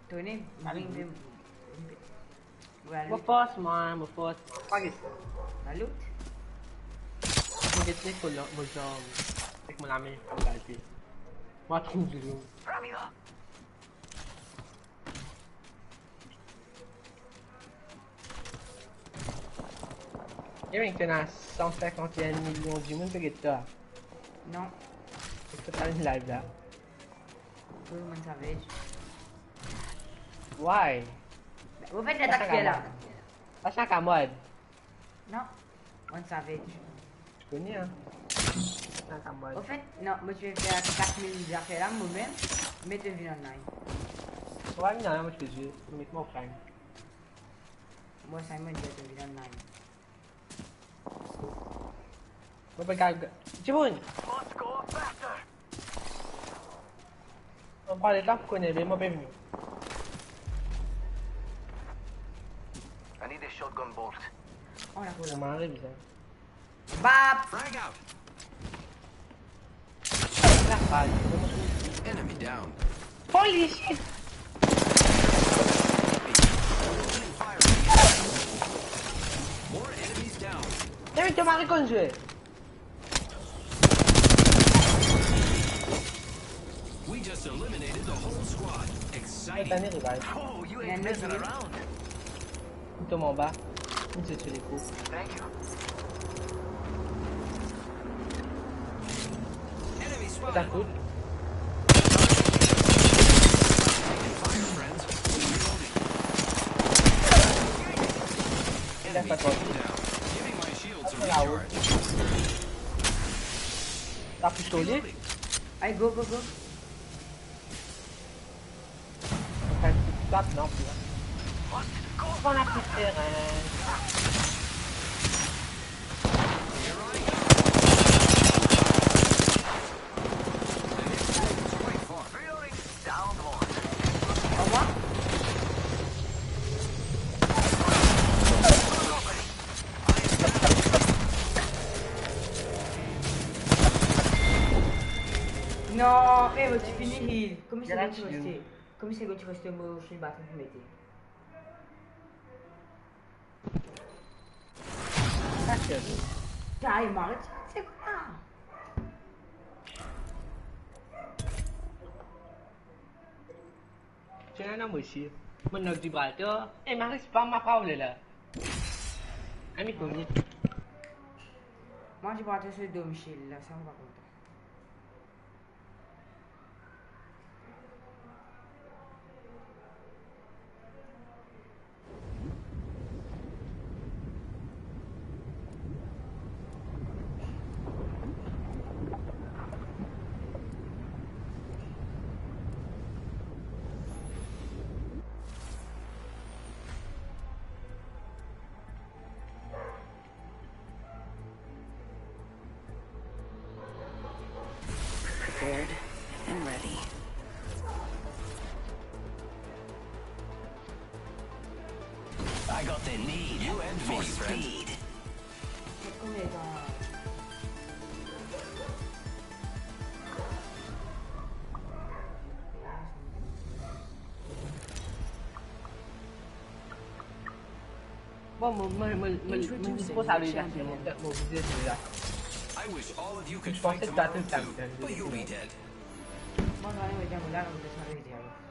[SPEAKER 4] Tenez,
[SPEAKER 5] Allez,
[SPEAKER 4] bring them.
[SPEAKER 5] Mo force, man, mo force. Pas isso.
[SPEAKER 4] La loot.
[SPEAKER 5] Mo get ne ko mo jom. Tek mo namin ang galpi. Mo trouve lu.
[SPEAKER 1] Rápido.
[SPEAKER 5] Eu entendo 151 millions de mundo que tá.
[SPEAKER 4] Non,
[SPEAKER 5] Isso tá em live lá.
[SPEAKER 4] tout le monde savait.
[SPEAKER 5] Why?
[SPEAKER 4] Vous faites l'attaque qui est là.
[SPEAKER 5] Acha que a mod?
[SPEAKER 4] Non, on savait.
[SPEAKER 5] Je connais hein.
[SPEAKER 4] Au fait, non, moi je vais faire 4000 affaires là, moi-même, mais tu viens online.
[SPEAKER 5] Ouais, non, moi je peux jouer. Je vais mettre mon frère.
[SPEAKER 4] Moi, Simon, je viens online.
[SPEAKER 5] Vou pegar. Timon!
[SPEAKER 8] Must go faster.
[SPEAKER 5] Vamos para lá com ele, vamos bem.
[SPEAKER 1] I need a shotgun bolt.
[SPEAKER 4] On la roule.
[SPEAKER 5] Vamos revisar.
[SPEAKER 4] Bap!
[SPEAKER 6] Frag out. Enemy down.
[SPEAKER 5] Holy shit!
[SPEAKER 6] Fire. More enemies down.
[SPEAKER 5] Deve ter uma reconjure.
[SPEAKER 6] We just eliminated the whole squad.
[SPEAKER 5] Tá
[SPEAKER 6] Exciting.
[SPEAKER 5] nele, vai.
[SPEAKER 1] Oh, you ain't messing around.
[SPEAKER 5] Então, mon bas. Não sei se ele ficou.
[SPEAKER 1] Thank you.
[SPEAKER 6] Enemy
[SPEAKER 5] Tá
[SPEAKER 6] spotted.
[SPEAKER 5] tudo.
[SPEAKER 6] Fire, friends. Reloading. Enemy
[SPEAKER 5] Dessa
[SPEAKER 6] taken
[SPEAKER 5] coisa.
[SPEAKER 6] down. Giving my shields a
[SPEAKER 5] Tá lá,
[SPEAKER 6] recharge.
[SPEAKER 5] Tá puxou ali?
[SPEAKER 6] Reloading.
[SPEAKER 4] Allez, go, go, go.
[SPEAKER 5] Tá, não, filha. Vou na pizzeria.
[SPEAKER 6] Here I go. Quite far.
[SPEAKER 1] Reloading. Down one.
[SPEAKER 4] Au revoir. Non, mais tu finis heal. Comment c'est que tu restes? Comment c'est que tu restes au fil battre pour mettre? Tá, il m'arrête. C'est quoi?
[SPEAKER 5] Chưa nó 10 mình được gì bảo chưa? Em mang cái spam mà phao là. Em biết không nhỉ?
[SPEAKER 4] Moi, je vais partir sur le domicile, là, ça me va content.
[SPEAKER 3] Prepared and ready.
[SPEAKER 1] I got the need.
[SPEAKER 6] You and
[SPEAKER 1] for
[SPEAKER 6] me, friend.
[SPEAKER 1] speed.
[SPEAKER 4] C'est combien dans...
[SPEAKER 5] Bon, mình có sao đi đặt một video gì đó.
[SPEAKER 6] I wish all of you could
[SPEAKER 5] Je pensais
[SPEAKER 6] fight
[SPEAKER 5] que t'as
[SPEAKER 6] tomorrow
[SPEAKER 5] tout le
[SPEAKER 6] too,
[SPEAKER 5] temps.
[SPEAKER 6] but you'll be dead.
[SPEAKER 4] Moi, je vais aller me dire, là, on va descendre les vidéos.